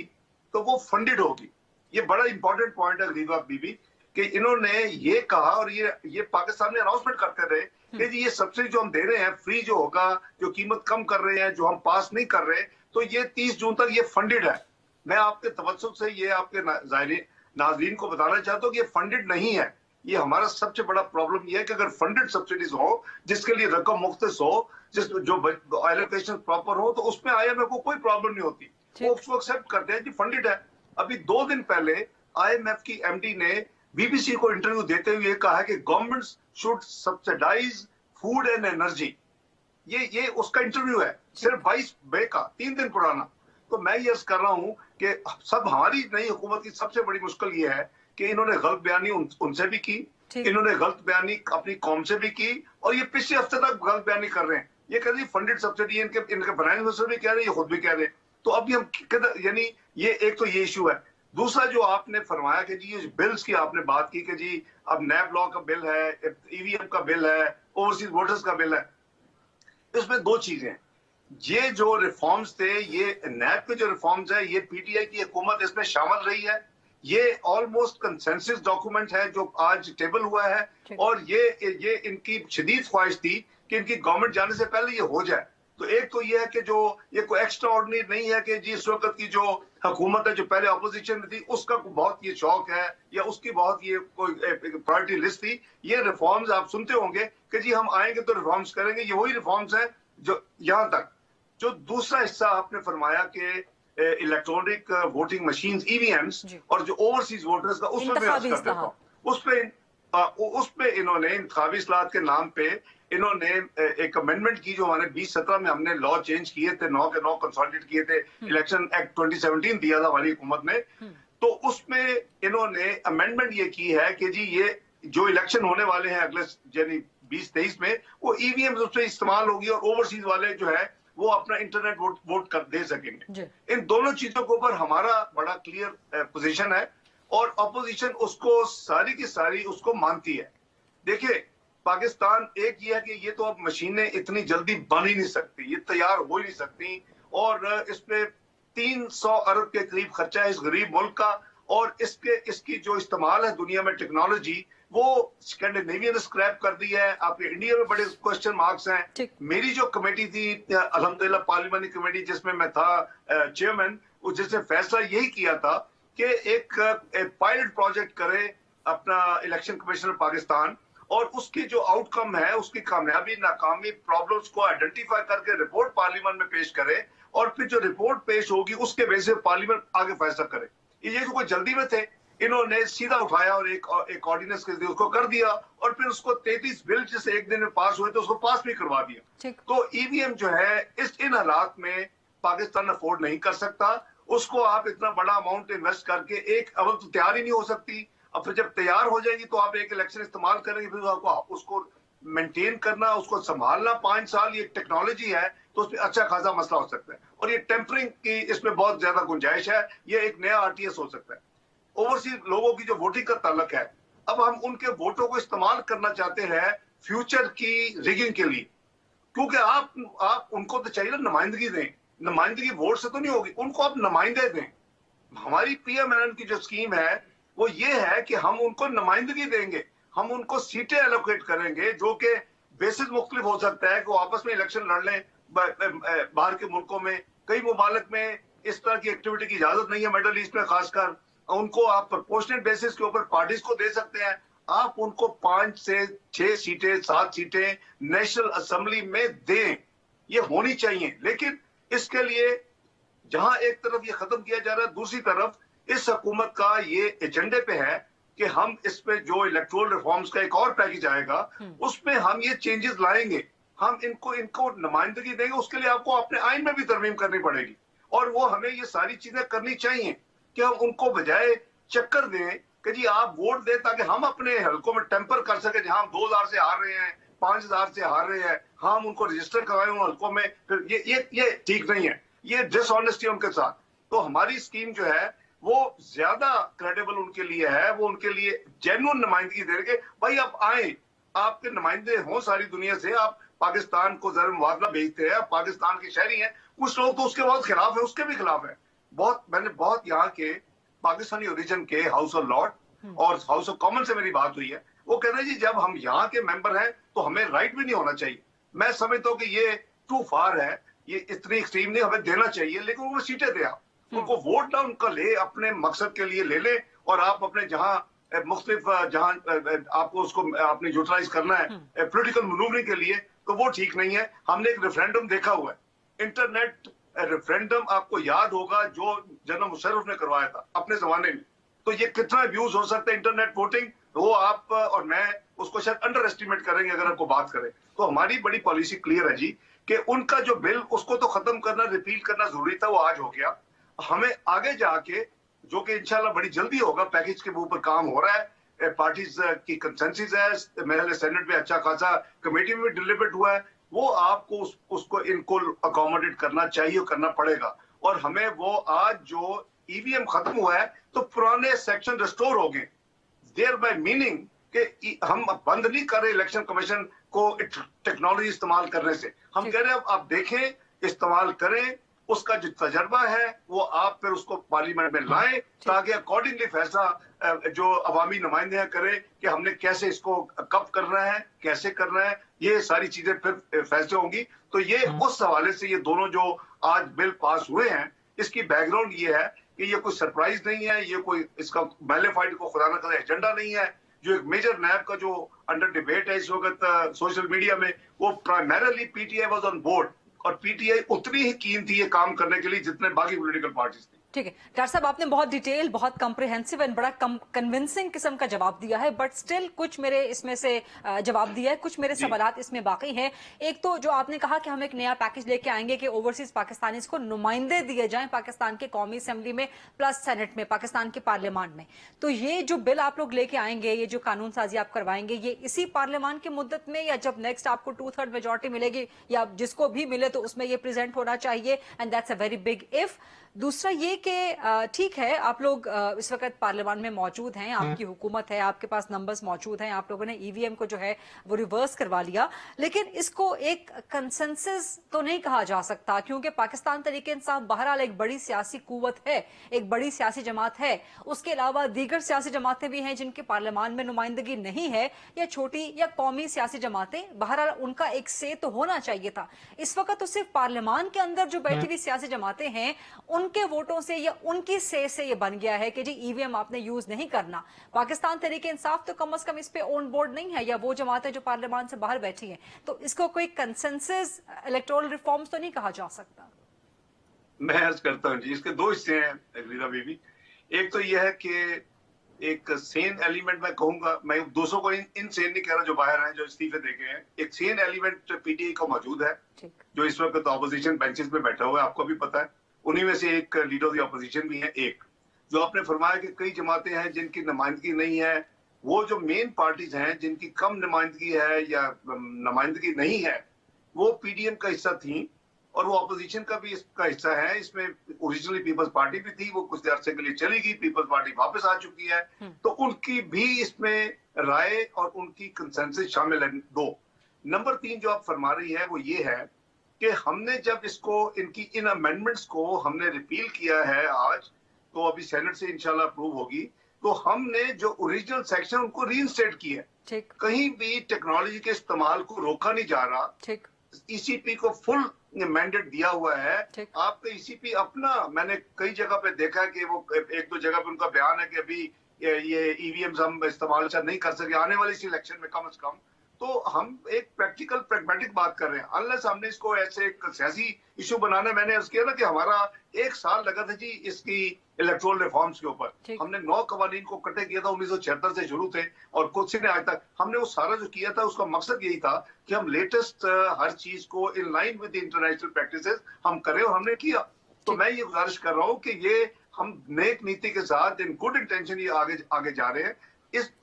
तो वो फंडेड होगी। ये बड़ा इंपॉर्टेंट पॉइंट है गरीबा बीबी कि इन्होंने ये कहा, और ये पाकिस्तान में अनाउंसमेंट करते रहे कि जी ये सब्सिडी जो हम दे रहे हैं फ्री जो होगा, जो कीमत कम कर रहे हैं, जो हम पास नहीं कर रहे, तो ये 30 जून तक ये फंडेड है। मैं आपके तवज्जुह से ये आपके नाज़रीन को बताना चाहता हूँ कि ये फंडेड नहीं है। ये हमारा सबसे बड़ा प्रॉब्लम ये है कि अगर फंडेड सब्सिडीज हो जिसके लिए रकम मुख्तस हो, जो एलोकेशन प्रॉपर हो, तो उसमें IMF को कोई प्रॉब्लम नहीं होती, वो उसको एक्सेप्ट करते हैं कि फंडेड है। अभी 2 दिन पहले IMF की MD ने BBC को इंटरव्यू देते हुए कहा है कि government should subsidise food and energy. ये उसका इंटरव्यू है, सिर्फ 22 मई का, 3 दिन पुराना। तो मैं ये अर्ज कर रहा हूं कि सब हमारी नई हुकूमत की सबसे बड़ी मुश्किल ये है कि इन्होंने गलत बयानी उनसे भी की, इन्होंने गलत बयानी अपनी कौम से भी की, और ये पिछले हफ्ते तक गलत बयानी कर रहे हैं। ये कह रहे हैं फंडेड सब्सिडी, इनके फाइनेंस मिनिस्टर भी कह रहे हैं, ये खुद भी कह रहे हैं। तो अभी हम यानी ये एक तो ये इशू है। दूसरा जो आपने फरमाया कि जी ये बिल्स की आपने बात की कि जी अब नैब लॉ का बिल है, EVM का बिल है, ओवरसीज वोटर्स का बिल है, इसमें 2 चीजें हैं। ये जो रिफॉर्म्स थे, ये नैब के जो रिफॉर्म्स है, ये पीटीआई की हुकूमत इसमें शामिल रही है। ये ऑलमोस्ट कंसेंसस डॉक्यूमेंट है जो आज टेबल हुआ है, और ये इनकी शदीद ख्वाहिश थी कि इनकी गवर्नमेंट जाने से पहले ये हो जाए। तो एक तो ये है कि जो ये कोई एक्स्ट्रा ऑर्डिनरी नहीं है कि जी इस वक्त की जो हुकूमत है जो पहले अपोजिशन में थी उसका बहुत ये शौक है या उसकी बहुत ये कोई प्रायोरिटी लिस्ट थी। ये रिफॉर्म्स आप सुनते होंगे कि जी हम आएंगे तो रिफॉर्म्स करेंगे, ये वही रिफॉर्म्स हैं जो यहाँ तक। जो दूसरा हिस्सा आपने फरमाया कि इलेक्ट्रॉनिक वोटिंग मशीन्स ईवीएम्स और जो ओवरसीज वोटर्स का, उसमें मैं अर्ज कर देता हूँ। उस पे इन्होंने इंतखाबी इस्लाहत के नाम पे इन्होंने एक अमेंडमेंट की जो हमारे 2017 में हमने लॉ चेंज किए थे, 9 के 9 कंसोलिडेट किए थे, इलेक्शन एक्ट 2017 दिया था हमारी हुकूमत ने। तो उसमें इन्होंने अमेंडमेंट ये की है कि जी ये जो इलेक्शन होने वाले हैं अगले यानी 2023 में, वो ईवीएम उसमें इस्तेमाल होगी और ओवरसीज वाले जो है वो अपना इंटरनेट वोट कर दे सकेंगे। इन दोनों चीजों के ऊपर हमारा बड़ा क्लियर पोजीशन है और अपोजिशन उसको सारी की सारी उसको मानती है। देखिए पाकिस्तान एक ये है कि ये तो अब मशीनें इतनी जल्दी बन ही नहीं सकती, ये तैयार हो ही नहीं सकती, और इसमें 300 अरब के करीब खर्चा है इस गरीब मुल्क का, और इसकी जो इस्तेमाल है दुनिया में टेक्नोलॉजी वो स्कैंडिनेवियन स्क्रैप कर दी है। आपके इंडिया में बड़े क्वेश्चन मार्क्स हैं। मेरी जो कमेटी थी अल्हम्दुलिल्लाह पार्लियामेंटी कमेटी जिसमें मैं था चेयरमैन, जिसने फैसला यही किया था कि एक पायलट प्रोजेक्ट करे अपना इलेक्शन कमीशन पाकिस्तान, और उसकी जो आउटकम है उसकी कामयाबी नाकामी प्रॉब्लम्स को आइडेंटिफाई करके रिपोर्ट पार्लियामेंट में पेश करे, और फिर जो रिपोर्ट पेश होगी उसके बेस पे पार्लियामेंट आगे फैसला करे। ये तो कोई जल्दी में थे, इन्होंने सीधा उठाया और एक ऑर्डिनेंस के उसको कर दिया, और फिर उसको 33 बिल जिसे एक दिन में पास हुए तो उसको पास भी करवा दिया। तो ईवीएम जो है इन हालात में पाकिस्तान अफोर्ड नहीं कर सकता। उसको आप इतना बड़ा अमाउंट इन्वेस्ट करके एक अवल तो तैयार ही नहीं हो सकती, अब फिर जब तैयार हो जाएगी तो आप एक इलेक्शन इस्तेमाल करेंगे, फिर आपको उसको मेंटेन करना, उसको संभालना 5 साल, ये टेक्नोलॉजी है तो उसमें अच्छा खासा मसला हो सकता है, और ये टेम्परिंग की इसमें बहुत ज्यादा गुंजाइश है। ये एक नया आरटीएस हो सकता है। ओवरसीज लोगों की जो वोटिंग का ताल्लुक है, अब हम उनके वोटों को इस्तेमाल करना चाहते हैं फ्यूचर की रिगिंग के लिए, क्योंकि आप उनको तो चाहिए ना नुमाइंदगी दें। नुमाइंदगी वोट से तो नहीं होगी, उनको आप नुमाइंदे दें। हमारी पीएमएलएन की जो स्कीम है वो ये है कि हम उनको नुमाइंदगी देंगे, हम उनको सीटें एलोकेट करेंगे, जो कि बेसिस मुख्तलिफ हो सकता है कि वो आपस में इलेक्शन लड़ लें बाहर के मुल्कों में। कई मुमालिक में इस तरह की एक्टिविटी की इजाजत नहीं है, मिडल ईस्ट में खासकर। उनको आप प्रोपोर्शनेट बेसिस के ऊपर पार्टीज को दे सकते हैं, आप उनको 5 से 6 सीटें 7 सीटें नेशनल असेंबली में दें, ये होनी चाहिए। लेकिन इसके लिए जहां एक तरफ ये खत्म किया जा रहा है, दूसरी तरफ इस हुकूमत का ये एजेंडे पे है कि हम इस पे जो इलेक्टोरल रिफॉर्म्स का एक और पैकेज आएगा उसमें हम ये चेंजेस लाएंगे, हम इनको नुमाइंदगी देंगे। उसके लिए आपको अपने आइन में भी तरमीम करनी पड़ेगी, और वो हमें ये सारी चीजें करनी चाहिए कि हम उनको बजाय चक्कर दें कि जी आप वोट दें ताकि हम अपने हलकों में टेम्पर कर सके, जहां हम 2000 से हार रहे हैं, 5000 से हार रहे हैं, हम उनको रजिस्टर करवाएं उन हलकों में। फिर ये ठीक नहीं है, ये डिसऑनेस्टी उनके साथ। तो हमारी स्कीम जो है वो ज्यादा क्रेडिबल उनके लिए है, वो उनके लिए जेन्युइन नुमाइंदगी देंगे। भाई आप आए, आपके नुमाइंदे हों सारी दुनिया से, आप पाकिस्तान को जरूर मुआवजा भेजते हैं, पाकिस्तान के शहरी हैं। कुछ लोग तो उसके बहुत खिलाफ है, उसके भी खिलाफ है। मैंने बहुत यहाँ के पाकिस्तानी ओरिजिन के हाउस ऑफ लॉर्ड और हाउस ऑफ कॉमन से मेरी बात हुई है, वो कह रहे हैं जी जब हम यहाँ के मेंबर हैं तो हमें राइट भी नहीं होना चाहिए। मैं समझता हूँ कि ये टू फार है, ये इतनी एक्सट्रीम नहीं, हमें देना चाहिए, लेकिन वो सीटें दे आप उनको, वोट ना उनका ले, अपने मकसद के लिए ले ले, और आप अपने जहां मुख्तलिफ जहां आपको उसको आपने यूटिलाइज करना है पॉलिटिकल मनूवरिंग के लिए, तो वो ठीक नहीं है। हमने एक रेफरेंडम देखा हुआ है, इंटरनेट रेफरेंडम, आपको याद होगा जो जनरल मुशर्रफ ने करवाया था अपने जमाने में। तो ये कितना अब्यूज हो सकता है इंटरनेट वोटिंग, वो आप और मैं उसको शायद अंडर एस्टिमेट करेंगे अगर आपको बात करें। तो हमारी बड़ी पॉलिसी क्लियर है जी कि उनका जो बिल उसको तो खत्म करना, रिपील करना जरूरी था, वो आज हो गया। हमें आगे जाके जो कि इंशाल्लाह बड़ी जल्दी होगा, पैकेज के ऊपर काम हो रहा है, पार्टीज की कंसेंसस है, मेरे सेनेट में अच्छा खासा, कमेटी में भी डिलीबरेट हुआ है, वो आपको उसको इनको अकोमोडेट करना चाहिए, करना पड़ेगा। और हमें वो आज जो ईवीएम खत्म हुआ है तो पुराने सेक्शन रिस्टोर हो गए, देयर बाय मीनिंग कि हम बंद नहीं कर रहे इलेक्शन कमीशन को टेक्नोलॉजी इस्तेमाल करने से। हम कह रहे हैं आप देखें इस्तेमाल करें, उसका जो तजर्बा है वो आप फिर उसको पार्लियामेंट में लाएं ताकि अकॉर्डिंगली फैसला जो अवामी नुमाइंदे करें कि हमने कैसे इसको कब करना है, कैसे करना है, ये सारी चीजें फिर फैसले होंगी। तो ये उस हवाले से ये दोनों जो आज बिल पास हुए हैं, इसकी बैकग्राउंड ये है कि ये कोई सरप्राइज नहीं है, ये कोई इसका मैलिफाइड को खुदा न करे एजेंडा नहीं है। जो एक मेजर नैब का जो अंडर डिबेट है इस वक्त सोशल मीडिया में, वो primarily PTI was on board, और पीटीआई उतनी ही कीन थी ये काम करने के लिए जितने बाकी पॉलिटिकल पार्टीज थी। ठीक है डॉक्टर साहब, आपने बहुत डिटेल, बहुत कम्प्रिहेंसिव एंड बड़ा कन्विंसिंग किस्म का जवाब दिया है, बट स्टिल कुछ मेरे इसमें से जवाब दिया है, कुछ मेरे सवालात इसमें बाकी हैं। एक तो जो आपने कहा कि हम एक नया पैकेज लेके आएंगे कि ओवरसीज पाकिस्तानीज को नुमाइंदे दिए जाएं पाकिस्तान के कौमी असेंबली में प्लस सेनेट में, पाकिस्तान के पार्लियामान में। तो ये जो बिल आप लोग लेके आएंगे, ये जो कानून साजी आप करवाएंगे, ये इसी पार्लियामान की मुद्दत में, या जब नेक्स्ट आपको 2/3 मेजोरिटी मिलेगी या जिसको भी मिले तो उसमें ये प्रेजेंट होना चाहिए, and that's a very big if. दूसरा ये कि ठीक है आप लोग इस वक्त पार्लियामान में मौजूद हैं, आपकी हुकूमत है, आपके पास नंबर्स मौजूद हैं, आप लोगों ने ईवीएम को जो है वो रिवर्स करवा लिया, लेकिन इसको एक कंसेंसस तो नहीं कहा जा सकता, क्योंकि पाकिस्तान तहरीक इंसाफ बहरहाल एक बड़ी सियासी कुव्वत है, एक बड़ी सियासी जमात है। उसके अलावा दीगर सियासी जमातें भी हैं जिनके पार्लियामान में नुमाइंदगी नहीं है, या छोटी या कौमी सियासी जमातें, बहरहाल उनका एक से तो होना चाहिए था। इस वक्त तो सिर्फ पार्लियामान के अंदर जो बैठी हुई सियासी जमातें हैं उनके वोटों से या उनकी से ये बन गया है कि जी ईवीएम आपने यूज नहीं करना। पाकिस्तान तहरीक इंसाफ तो कम से कम इस पे ऑन बोर्ड नहीं है, या वो जमातें जो पार्लियामान से बाहर बैठी हैं, तो इसको कोई कंसेंसस इलेक्टोरल रिफॉर्म्स तो नहीं कहा जा सकता। मैं अर्ज करता हूँ जी, इसके दो हिस्से हैं रीना बीबी। एक तो यह है कि एक सेन एलिमेंट मैं कहूंगा, मैं दूसरों को इन सेन नहीं कह रहा जो बाहर हैं, जो इस्तीफे देके हैं। एक सेन एलिमेंट पीटीआई का मौजूद है जो इस वक्त ऑपोजिशन बेंचेस पे बैठा हुआ है, आपको भी पता है। उन्हीं में से एक लीडर ऑफ द ऑपोजिशन भी है। एक जो आपने फरमाया कि कई जमातें हैं जिनकी नुमाइंदगी नहीं है, वो जो मेन पार्टीज हैं जिनकी कम नुमाइंदगी है या नुमाइंदगी नहीं है, वो पीडीएम का हिस्सा थी और वो ऑपोजिशन का भी इसका हिस्सा है। इसमें ओरिजिनली पीपल्स पार्टी भी थी, वो कुछ अरसे के लिए चली गई, पीपल्स पार्टी वापस आ चुकी है, तो उनकी भी इसमें राय और उनकी कंसेंसस शामिल है। दो नंबर 3 जो आप फरमा रही है वो ये है कि हमने जब इसको इनकी इन अमेंडमेंट्स को हमने रिपील किया है आज, तो अभी सेनेट से इंशाल्लाह अप्रूव होगी, तो हमने जो ओरिजिनल सेक्शन उनको रीइंस्टेट किया है। कहीं भी टेक्नोलॉजी के इस्तेमाल को रोका नहीं जा रहा। ईसीपी को फुल मैंडेट दिया हुआ है। आपका ईसीपी अपना, मैंने कई जगह पे देखा कि वो एक दो जगह पे उनका बयान है कि अभी ये ईवीएम हम इस्तेमाल नहीं कर सके आने वाली इस इलेक्शन में कम से कम। तो हम एक प्रैक्टिकल प्रैग्मेटिक बात कर रहे हैं, अनलेस हमने इसको ऐसे एक सियासी इशू बनाना। मैंने अर्ज किया ना कि हमारा 1 साल लगा था जी इसकी इलेक्टोरल रिफॉर्म्स के ऊपर। हमने 9 कवानीन को इकट्ठे किया था, 1976 से शुरू थे और कुछ ने आज तक हमने वो सारा जो किया था उसका मकसद यही था कि हम लेटेस्ट हर चीज को in line with international practices हम करें, और हमने किया। तो मैं ये गुजारिश कर रहा हूँ कि ये हम नेक नीति के साथ इन गुड इंटेंशन ये आगे जा रहे हैं।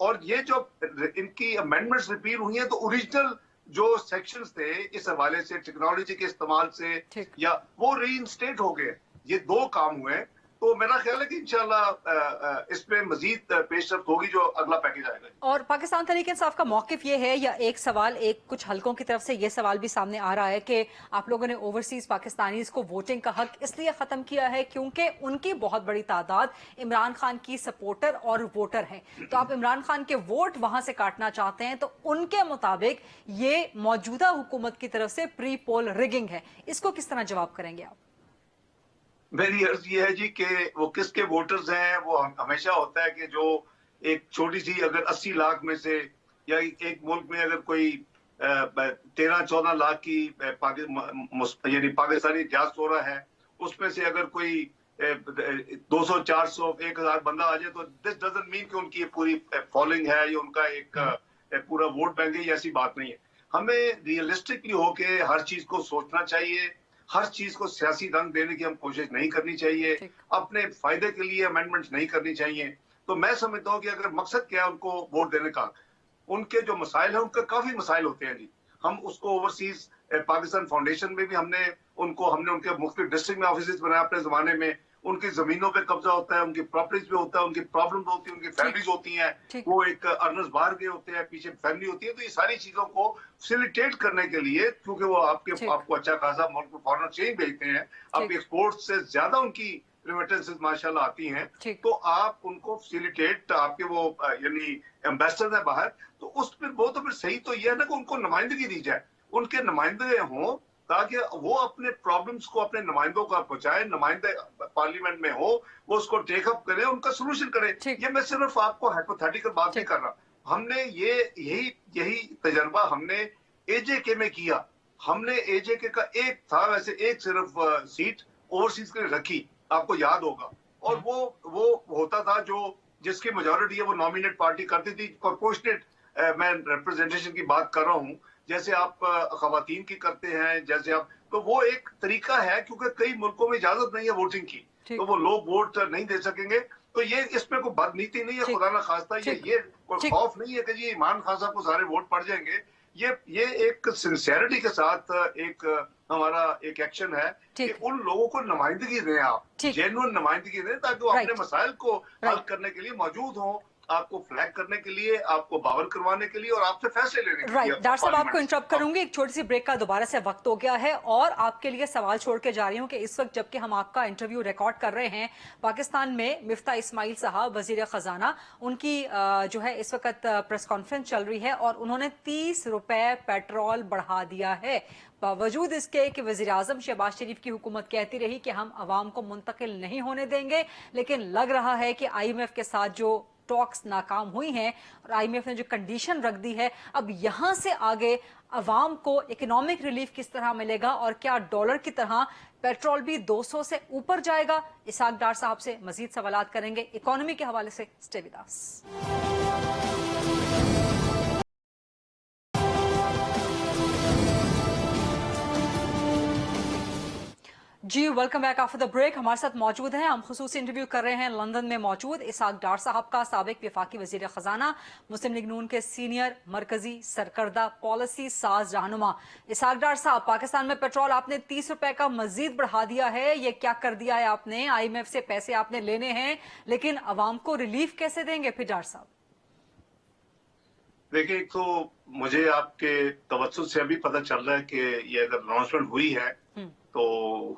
और ये जो इनकी अमेंडमेंट्स रिपील हुई हैं, तो ओरिजिनल जो सेक्शंस थे इस हवाले से टेक्नोलॉजी के इस्तेमाल से या वो रीइंस्टेट हो गए। ये 2 काम हुए, तो मेरा ख्याल है कि इंशाल्लाह इसमें मजीद पेशरफ्त होगी जो अगला पैकेज आएगा। और पाकिस्तान तहरीक इंसाफ का मौकिफ ये है, या एक सवाल, एक कुछ हलकों की तरफ से ये सवाल भी सामने आ रहा है कि आप लोगों ने ओवरसीज पाकिस्तानीज को वोटिंग का हक इसलिए खत्म किया है क्योंकि उनकी बहुत बड़ी तादाद इमरान खान की सपोर्टर और वोटर है, तो आप इमरान खान के वोट वहां से काटना चाहते हैं। तो उनके मुताबिक ये मौजूदा हुकूमत की तरफ से प्री पोल रिगिंग है, इसको किस तरह जवाब करेंगे आप? मेरी अर्ज ये है जी कि वो किसके वोटर्स हैं। वो हमेशा होता है कि जो एक छोटी सी अगर 80 लाख में से, या एक मुल्क में अगर कोई 13-14 लाख की यानी पाकिस्तानी डियास्पोरा है, उसमें से अगर कोई 200, 400, 1000 बंदा आ जाए, तो दिस डजंट मीन कि उनकी पूरी फॉलोइंग है या उनका एक पूरा वोट बैंक है। ऐसी बात नहीं है। हमें रियलिस्टिकली होके हर चीज को सोचना चाहिए, हर चीज को सियासी रंग देने की हम कोशिश नहीं करनी चाहिए, अपने फायदे के लिए अमेंडमेंट्स नहीं करनी चाहिए। तो मैं समझता हूँ कि अगर मकसद क्या है उनको वोट देने का, उनके जो मसाइल है उनके काफी मसाइल होते हैं जी। हम उसको ओवरसीज पाकिस्तान फाउंडेशन में भी हमने उनके मुख्तलिफ डिस्ट्रिक्ट में ऑफिस बनाया अपने जमाने में, उनकी जमीनों पे कब्जा होता है, उनकी प्रॉपर्टीज पे होता है, उनकी प्रॉब्लम होती है, उनकी फैमिलीज होती हैं, वो एक अर्नर्स बाहर गए होते हैं, पीछे फैमिली होती है। तो ये सारी चीजों को फैसिलिटेट करने के लिए, क्योंकि वो आपको अच्छा खासा मुल्क में फॉरेन एक्सचेंज भेजते हैं, आपके एक्सपोर्ट से ज्यादा उनकी रेमिटेंसेस माशाल्लाह आती हैं, तो आप उनको फैसिलिटेट, आपके वो यानी एम्बेसडर है बाहर, तो उस पर वो तो फिर सही तो ये है ना कि उनको नुमाइंदगी दी जाए, उनके नुमाइंदे हों, ताकि वो अपने प्रॉब्लम्स को अपने नुमाइंदों का पहुंचाए, नुमाइंदे पार्लियामेंट में हो, वो उसको टेक अप करे, उनका सोल्यूशन करे। ये मैं सिर्फ आपको हाइपोथेटिकल बात नहीं कर रहा, हमने यही तजर्बा हमने एजेके में किया। हमने एजेके का एक था, वैसे एक सिर्फ सीट ओवरसीज के लिए रखी, आपको याद होगा, और वो होता था जो जिसकी मेजोरिटी है वो नॉमिनेट पार्टी करती थी, प्रोपोर्शनेट मैं रिप्रेजेंटेशन की बात कर रहा हूं, जैसे आप खवातीन की करते हैं, जैसे आप, तो वो एक तरीका है, क्योंकि कई मुल्कों में इजाजत नहीं है वोटिंग की, तो वो लोग वोट नहीं दे सकेंगे। तो ये इसमें कोई बदनीति नहीं है, खुदा ना खास्ता, ये कोई खौफ नहीं है कि जी इमरान खान साहब को सारे वोट पड़ जाएंगे। ये एक सिंसियरिटी के साथ एक हमारा एक एक्शन है कि उन लोगों को नुमाइंदगी दें, आप जेन्युइन नुमाइंदगी दें, ताकि वो अपने मसाइल को हल करने के लिए मौजूद हों, आपको फ्लैग करने के लिए, आपको बावर करवाने के लिए और आपसे फैसले लेने के लिए। डॉक्टर साहब, आपको इंटरप्ट करूंगी, एक छोटी सी ब्रेक का दोबारा से वक्त हो गया है और आपके लिए सवाल छोड़ के जा रही हूं कि इस वक्त जबकि हम आपका इंटरव्यू रिकॉर्ड कर रहे हैं, पाकिस्तान में मिफ्ता इस्माइल साहब वजीर खजाना, उनकी जो है इस वक्त प्रेस कॉन्फ्रेंस चल रही है और उन्होंने 30 रुपए पेट्रोल बढ़ा दिया है, बावजूद इसके कि वजीर आजम शहबाज शरीफ की हुकूमत कहती रही कि हम अवाम को मुंतकिल नहीं होने देंगे। लेकिन लग रहा है कि IMF के साथ जो टॉक्स नाकाम हुई हैं और IMF ने जो कंडीशन रख दी है, अब यहां से आगे अवाम को इकोनॉमिक रिलीफ किस तरह मिलेगा और क्या डॉलर की तरह पेट्रोल भी 200 से ऊपर जाएगा? इसहाक डार साहब से मजीद सवालात करेंगे इकोनॉमी के हवाले से। Stay with us. जी welcome back after the break. हमारे साथ मौजूद हैं, हम खुसूसी इंटरव्यू कर रहे हैं लंदन में मौजूद इसहाक डार साहब का, साबिक वफाकी वजीर खजाना, मुस्लिम लीग नून के सीनियर मरकजी सरकर्दा पॉलिसी साज रहनुमा। इसहाक डार साहब, पाकिस्तान में पेट्रोल आपने 30 रुपए का मजीद बढ़ा दिया है, ये क्या कर दिया है आपने? IMF से पैसे आपने लेने हैं, लेकिन अवाम को रिलीफ कैसे देंगे फिर डार साहब? देखिए, एक तो मुझे आपके तवज्जुह से अभी पता चल रहा है कि ये अगर अनाउंसमेंट हुई है तो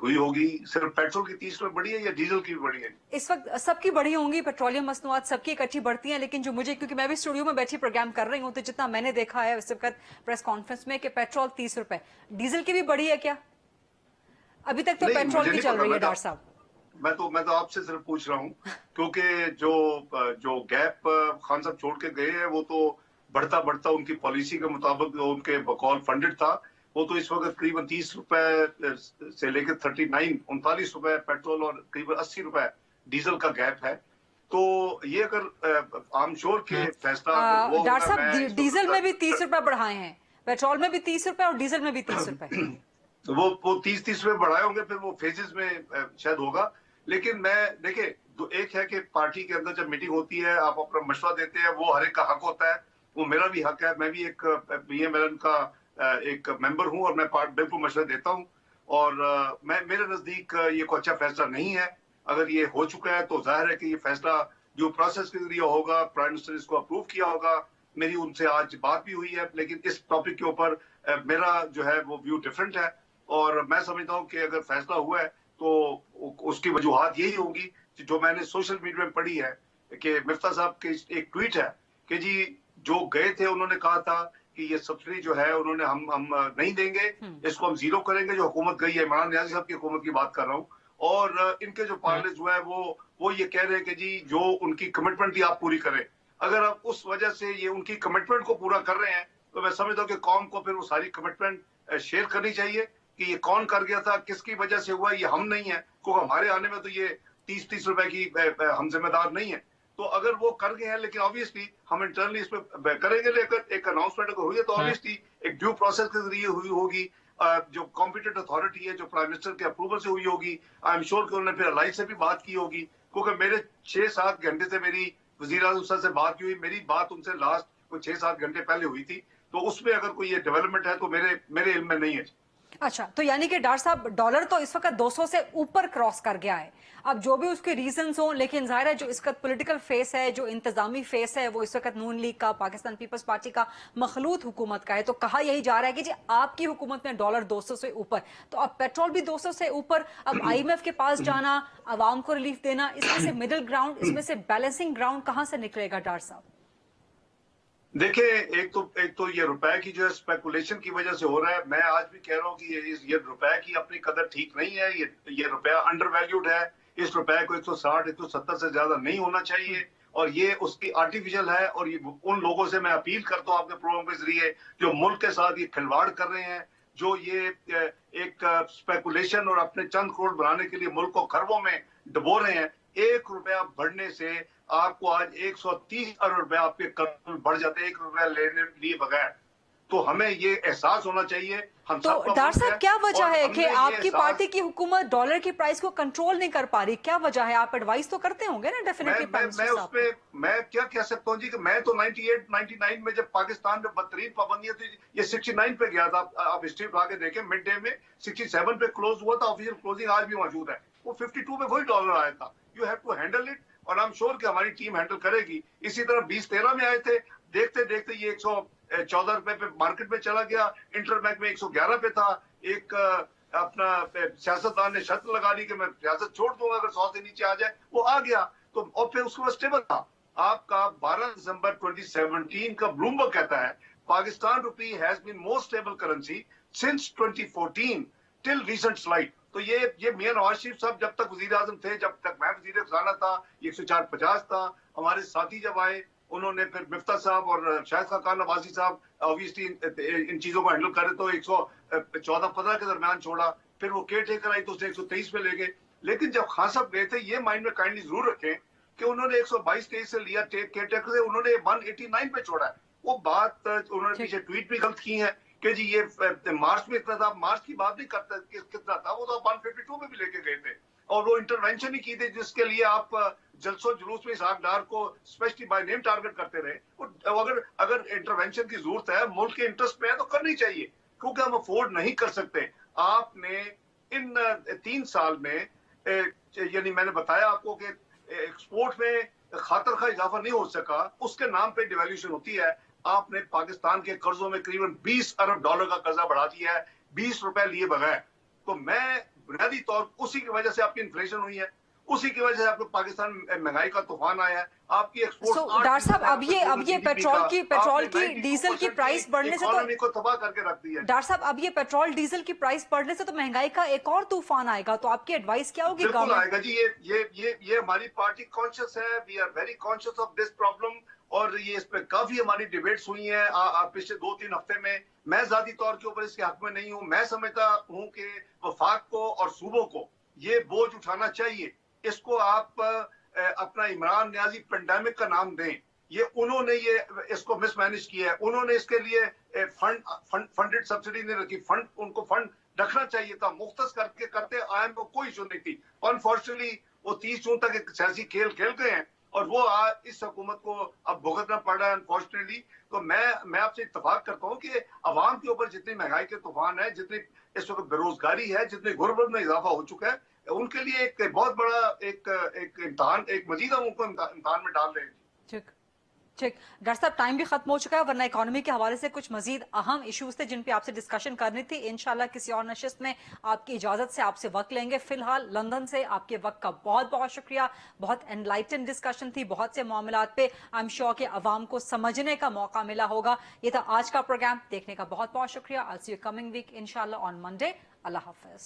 हुई होगी, सिर्फ पेट्रोल की 30 रुपए बढ़ी है या डीजल की भी बढ़ी है? इस वक्त सबकी बढ़ी होंगी, पेट्रोलियम मसनूआत सबकी इकट्ठी बढ़ती हैं, लेकिन जो मुझे, क्योंकि मैं भी स्टूडियो में बैठी प्रोग्राम कर रही हूं, तो जितना मैंने देखा है इस वक्त प्रेस कॉन्फ्रेंस में कि पेट्रोल 30 रुपए, डीजल की भी बढ़ी है क्या? अभी तक तो पेट्रोल की चल रही है डॉक्टर साहब। मैं तो आपसे सिर्फ पूछ रहा हूँ, क्योंकि जो गैप खान साहब छोड़ के गए हैं, वो तो बढ़ता बढ़ता उनकी पॉलिसी के मुताबिक उनके बकौल फंडेड था, वो तो इस वक्त करीबन 30 रुपए से लेकर 39 रुपए पेट्रोल और करीबन 80 रुपए डीजल का गैप है। तो ये अगर आम श्योर के फैसला डॉक्टर साहब, डीजल में भी 30 रुपए बढ़ाए हैं, पेट्रोल में भी 30 रुपए और डीजल में भी 30 रुपए। तो वो 30 रुपए बढ़ाए होंगे, फिर वो फेजेस में शायद होगा। लेकिन मैं देखिए, एक है कि पार्टी के अंदर जब मीटिंग होती है, आप अपना मशवरा देते हैं, वो हर एक का हक होता है, वो मेरा भी हक है, मैं भी एक BMLN का एक मेंबर हूं और मैं बिल्कुल मशवरा देता हूं। और मेरे नजदीक ये कोई अच्छा फैसला नहीं है। अगर ये हो चुका है तो जाहिर है कि ये फैसला जो प्रोसेस के जरिए होगा, प्राइम मिनिस्टर इसको अप्रूव किया होगा। मेरी उनसे आज बात भी हुई है, लेकिन इस टॉपिक के ऊपर मेरा जो है वो व्यू डिफरेंट है। और मैं समझता हूँ कि अगर फैसला हुआ है तो उसकी वजूहात यही होंगी जो मैंने सोशल मीडिया में पढ़ी है कि मिफ्ता साहब के एक ट्वीट है कि जी जो गए थे उन्होंने कहा था कि ये सब्सिडी जो है उन्होंने हम नहीं देंगे, इसको हम जीरो करेंगे। जो हुकूमत गई है, इमरान नियाज़ी साहब की हुकूमत की बात कर रहा हूँ, और इनके जो पार्लर जो है वो ये कह रहे हैं कि जी जो उनकी कमिटमेंट थी आप पूरी करें। अगर आप उस वजह से ये उनकी कमिटमेंट को पूरा कर रहे हैं तो मैं समझता हूँ कि कौम को फिर वो सारी कमिटमेंट शेयर करनी चाहिए कि ये कौन कर गया था, किसकी वजह से हुआ, ये हम नहीं है, क्योंकि हमारे आने में तो ये 30 रुपए की हम जिम्मेदार नहीं है। तो अगर वो कर गए हैं, लेकिन ऑब्वियसली हम इंटरनली इस पे करेंगे, लेकर एक अनाउंसमेंट अगर हुई है तो ऑब्वियसली एक ड्यू प्रोसेस के जरिए हुई होगी, जो कॉम्पिटेंट अथॉरिटी है, जो प्राइम मिनिस्टर के अप्रूवल से हुई होगी। आई एम श्योर कि उन्होंने फिर अलाइज से भी बात की होगी, क्योंकि मेरे 6-7 घंटे से मेरी वजीर आज़म साहब से बात हुई, मेरी बात उनसे लास्ट कोई 6-7 घंटे पहले हुई थी। तो उसमें अगर कोई ये डेवलपमेंट है तो मेरे इल्म में नहीं है। अच्छा, तो यानी कि डॉक्टर साहब डॉलर तो इस वक्त 200 से ऊपर क्रॉस कर गया है। अब जो भी उसके रीजंस हों, लेकिन जाहिर है जो इसका पॉलिटिकल फेस है, जो इंतजामी फेस है, वो इस वक्त नून लीग का, पाकिस्तान पीपल्स पार्टी का, मखलूत हुकूमत का है। तो कहा यही जा रहा है कि जी आपकी हुकूमत में डॉलर 200 से ऊपर, तो अब पेट्रोल भी 200 से ऊपर। अब IMF के पास जाना, आवाम को रिलीफ देना, इसमें से मिडिल ग्राउंड, इसमें से बैलेंसिंग ग्राउंड कहां से निकलेगा डॉक्टर साहब? देखिए, एक तो ये रुपए की जो है स्पेकुलेशन की वजह से हो रहा है। मैं आज भी कह रहा हूँ कि ये रुपए की अपनी कदर ठीक नहीं है। ये रुपया अंडर वैल्यूड है। इस रुपए को 160 170 से ज्यादा नहीं होना चाहिए, और ये उसकी आर्टिफिशियल है। और ये उन लोगों से मैं अपील करता हूँ आपके प्रोग्राम के जरिए जो मुल्क के साथ ये खिलवाड़ कर रहे हैं, जो ये एक स्पेकुलेशन और अपने चंद करोड़ बनाने के लिए मुल्क को खरबों में डुबो रहे हैं। 1 रुपया बढ़ने से आपको आज 130 अरब रुपया आपके कर्ज में बढ़ जाते हैं, 1 रुपया लेने लिए बगैर। तो हमें ये एहसास होना चाहिए। हम तो डॉक्टर साहब क्या वजह है कि आपकी पार्टी की हुकूमत डॉलर की प्राइस को कंट्रोल नहीं कर पा रही? क्या वजह है? आप एडवाइस तो करते होंगे ना डेफिनेटली। मैं क्या कह सकता हूँ जी कि मैं तो 98 99 में जब पाकिस्तान में बदतरीन पाबंदियां थी, ये 69 पे गया था। आप हिस्ट्री उठा के देखें, मिड डे में 67 पे क्लोज हुआ था। ऑफिशियल क्लोजिंग आज भी मौजूद है। वो 52 में वही डॉलर आया था। You have to handle it, और आई एम श्योर कि हमारी टीम हैंडल करेगी। इसी तरह 2013 में आए थे, देखते देखते ये 114 रुपए पे मार्केट में चला गया। इंटरबैंक में 111 पे था। एक अपना सियासतदान ने शर्त लगा ली कि मैं सियासत छोड़ दूंगा अगर 100 से नीचे आ जाए। वो आ गया, तो और फिर उसके बाद स्टेबल था। आपका 12 दिसंबर 2017 का ब्लूमबर्ग कहता है Pakistan rupee has been most stable currency since 2014 till recent slide. तो ये मियां नवाज शरीफ साहब जब तक वजीर आजम थे, जब तक मैं वजीर खजाना था, 104.50 था। हमारे साथी जब आए, उन्होंने फिर मिफ्ता साहब और शाहिद खान नवाजी साहब ऑब्वियसली इन चीजों को हैंडल करे, तो 114-15 के दरमियान छोड़ा। फिर वो केयर टेकर आई तो उसने 123 पे ले गए। लेकिन जब खान साहब गए थे, ये माइंड में काइंडली जरूर रखें कि उन्होंने 122-23 से लिया केयर टेकर से, उन्होंने 189 पे छोड़ा है। वो बात उन्होंने पीछे ट्वीट भी गलत की है कि जी ये मार्च में इतना था। मार्च की बात नहीं करता कितना था, वो तो 152 में भी लेके गए थे। और वो इंटरवेंशन ही की थी जिसके लिए आप जलसो जुलूस में इसहाक डार को स्पेशली बाय नेम टारगेट करते रहे। अगर इंटरवेंशन की जरूरत है, मुल्क के इंटरेस्ट में है, तो करनी चाहिए, क्योंकि हम अफोर्ड नहीं कर सकते। आपने इन 3 साल में यानी मैंने बताया आपको कि एक्सपोर्ट में खातर का इजाफा नहीं हो सका, उसके नाम पे डिवैल्यूएशन होती है। आपने पाकिस्तान के कर्जों में करीबन 20 अरब डॉलर का कर्जा बढ़ा दिया है, 20 रुपए लिए बगैर। तो मैं बुनियादी तौर उसी की वजह से आपकी इन्फ्लेशन हुई है, उसी की वजह से आपको पाकिस्तान में महंगाई का तूफान आया है। आपकी एक्सपोर्ट डॉक्टर साहब अब ये पेट्रोल की डीजल की प्राइस बढ़ने से इकोनॉमी को तबाह करके रख दिया। डॉक्टर साहब अब ये पेट्रोल डीजल की प्राइस बढ़ने से तो महंगाई का एक और तूफान आएगा। तो आपकी एडवाइस क्या होगी? बिल्कुल आएगा जी। ये हमारी पार्टी कॉन्शियस है। We are very conscious of this problem, और ये इस पे काफी हमारी डिबेट्स हुई हैं पिछले 2-3 हफ्ते में। मैं जाती तौर के ऊपर इसके हक में नहीं हूं। मैं समझता हूं कि वफाक को और सूबों को ये बोझ उठाना चाहिए। इसको आप अपना इमरान नियाजी पेंडेमिक का नाम दें। ये उन्होंने इसको मिसमैनेज किया है। उन्होंने इसके लिए फंडेड सब्सिडी नहीं रखी। उनको फंड रखना चाहिए था। मुख्तस करते आयम को कोई इशू नहीं थी। अनफॉर्चुनेटली वो 30 जून तक एक सियासी खेल खेल गए हैं, और वो आज इस हुकूमत को अब भुगतना पड़ रहा है अनफॉर्चुनेटली। तो मैं आपसे इत्तेफाक करता हूँ कि अवाम के ऊपर जितनी महंगाई के तूफान है, जितनी इस वक्त बेरोजगारी है, जितनी गुर्बत में इजाफा हो चुका है, उनके लिए एक बहुत बड़ा एक इम्तहान, एक मजीद हम उनको इम्तहान में डाल रहे हैं। ठीक ठीक डॉक्टर साहब, टाइम भी खत्म हो चुका है, वरना इकोनॉमी के हवाले से कुछ मजीद अहम इश्यूज थे जिन पे आपसे डिस्कशन करनी थी। इंशाल्लाह किसी और नशिस्त में आपकी इजाजत से आपसे वक्त लेंगे। फिलहाल लंदन से आपके वक्त का बहुत बहुत शुक्रिया। बहुत एनलाइटन डिस्कशन थी, बहुत से मामलात पे आई एम श्योर कि अवाम को समझने का मौका मिला होगा। ये था आज का प्रोग्राम, देखने का बहुत बहुत शुक्रिया। आई सी यू कमिंग वीक इंशाल्लाह ऑन मंडे। Allah Hafiz.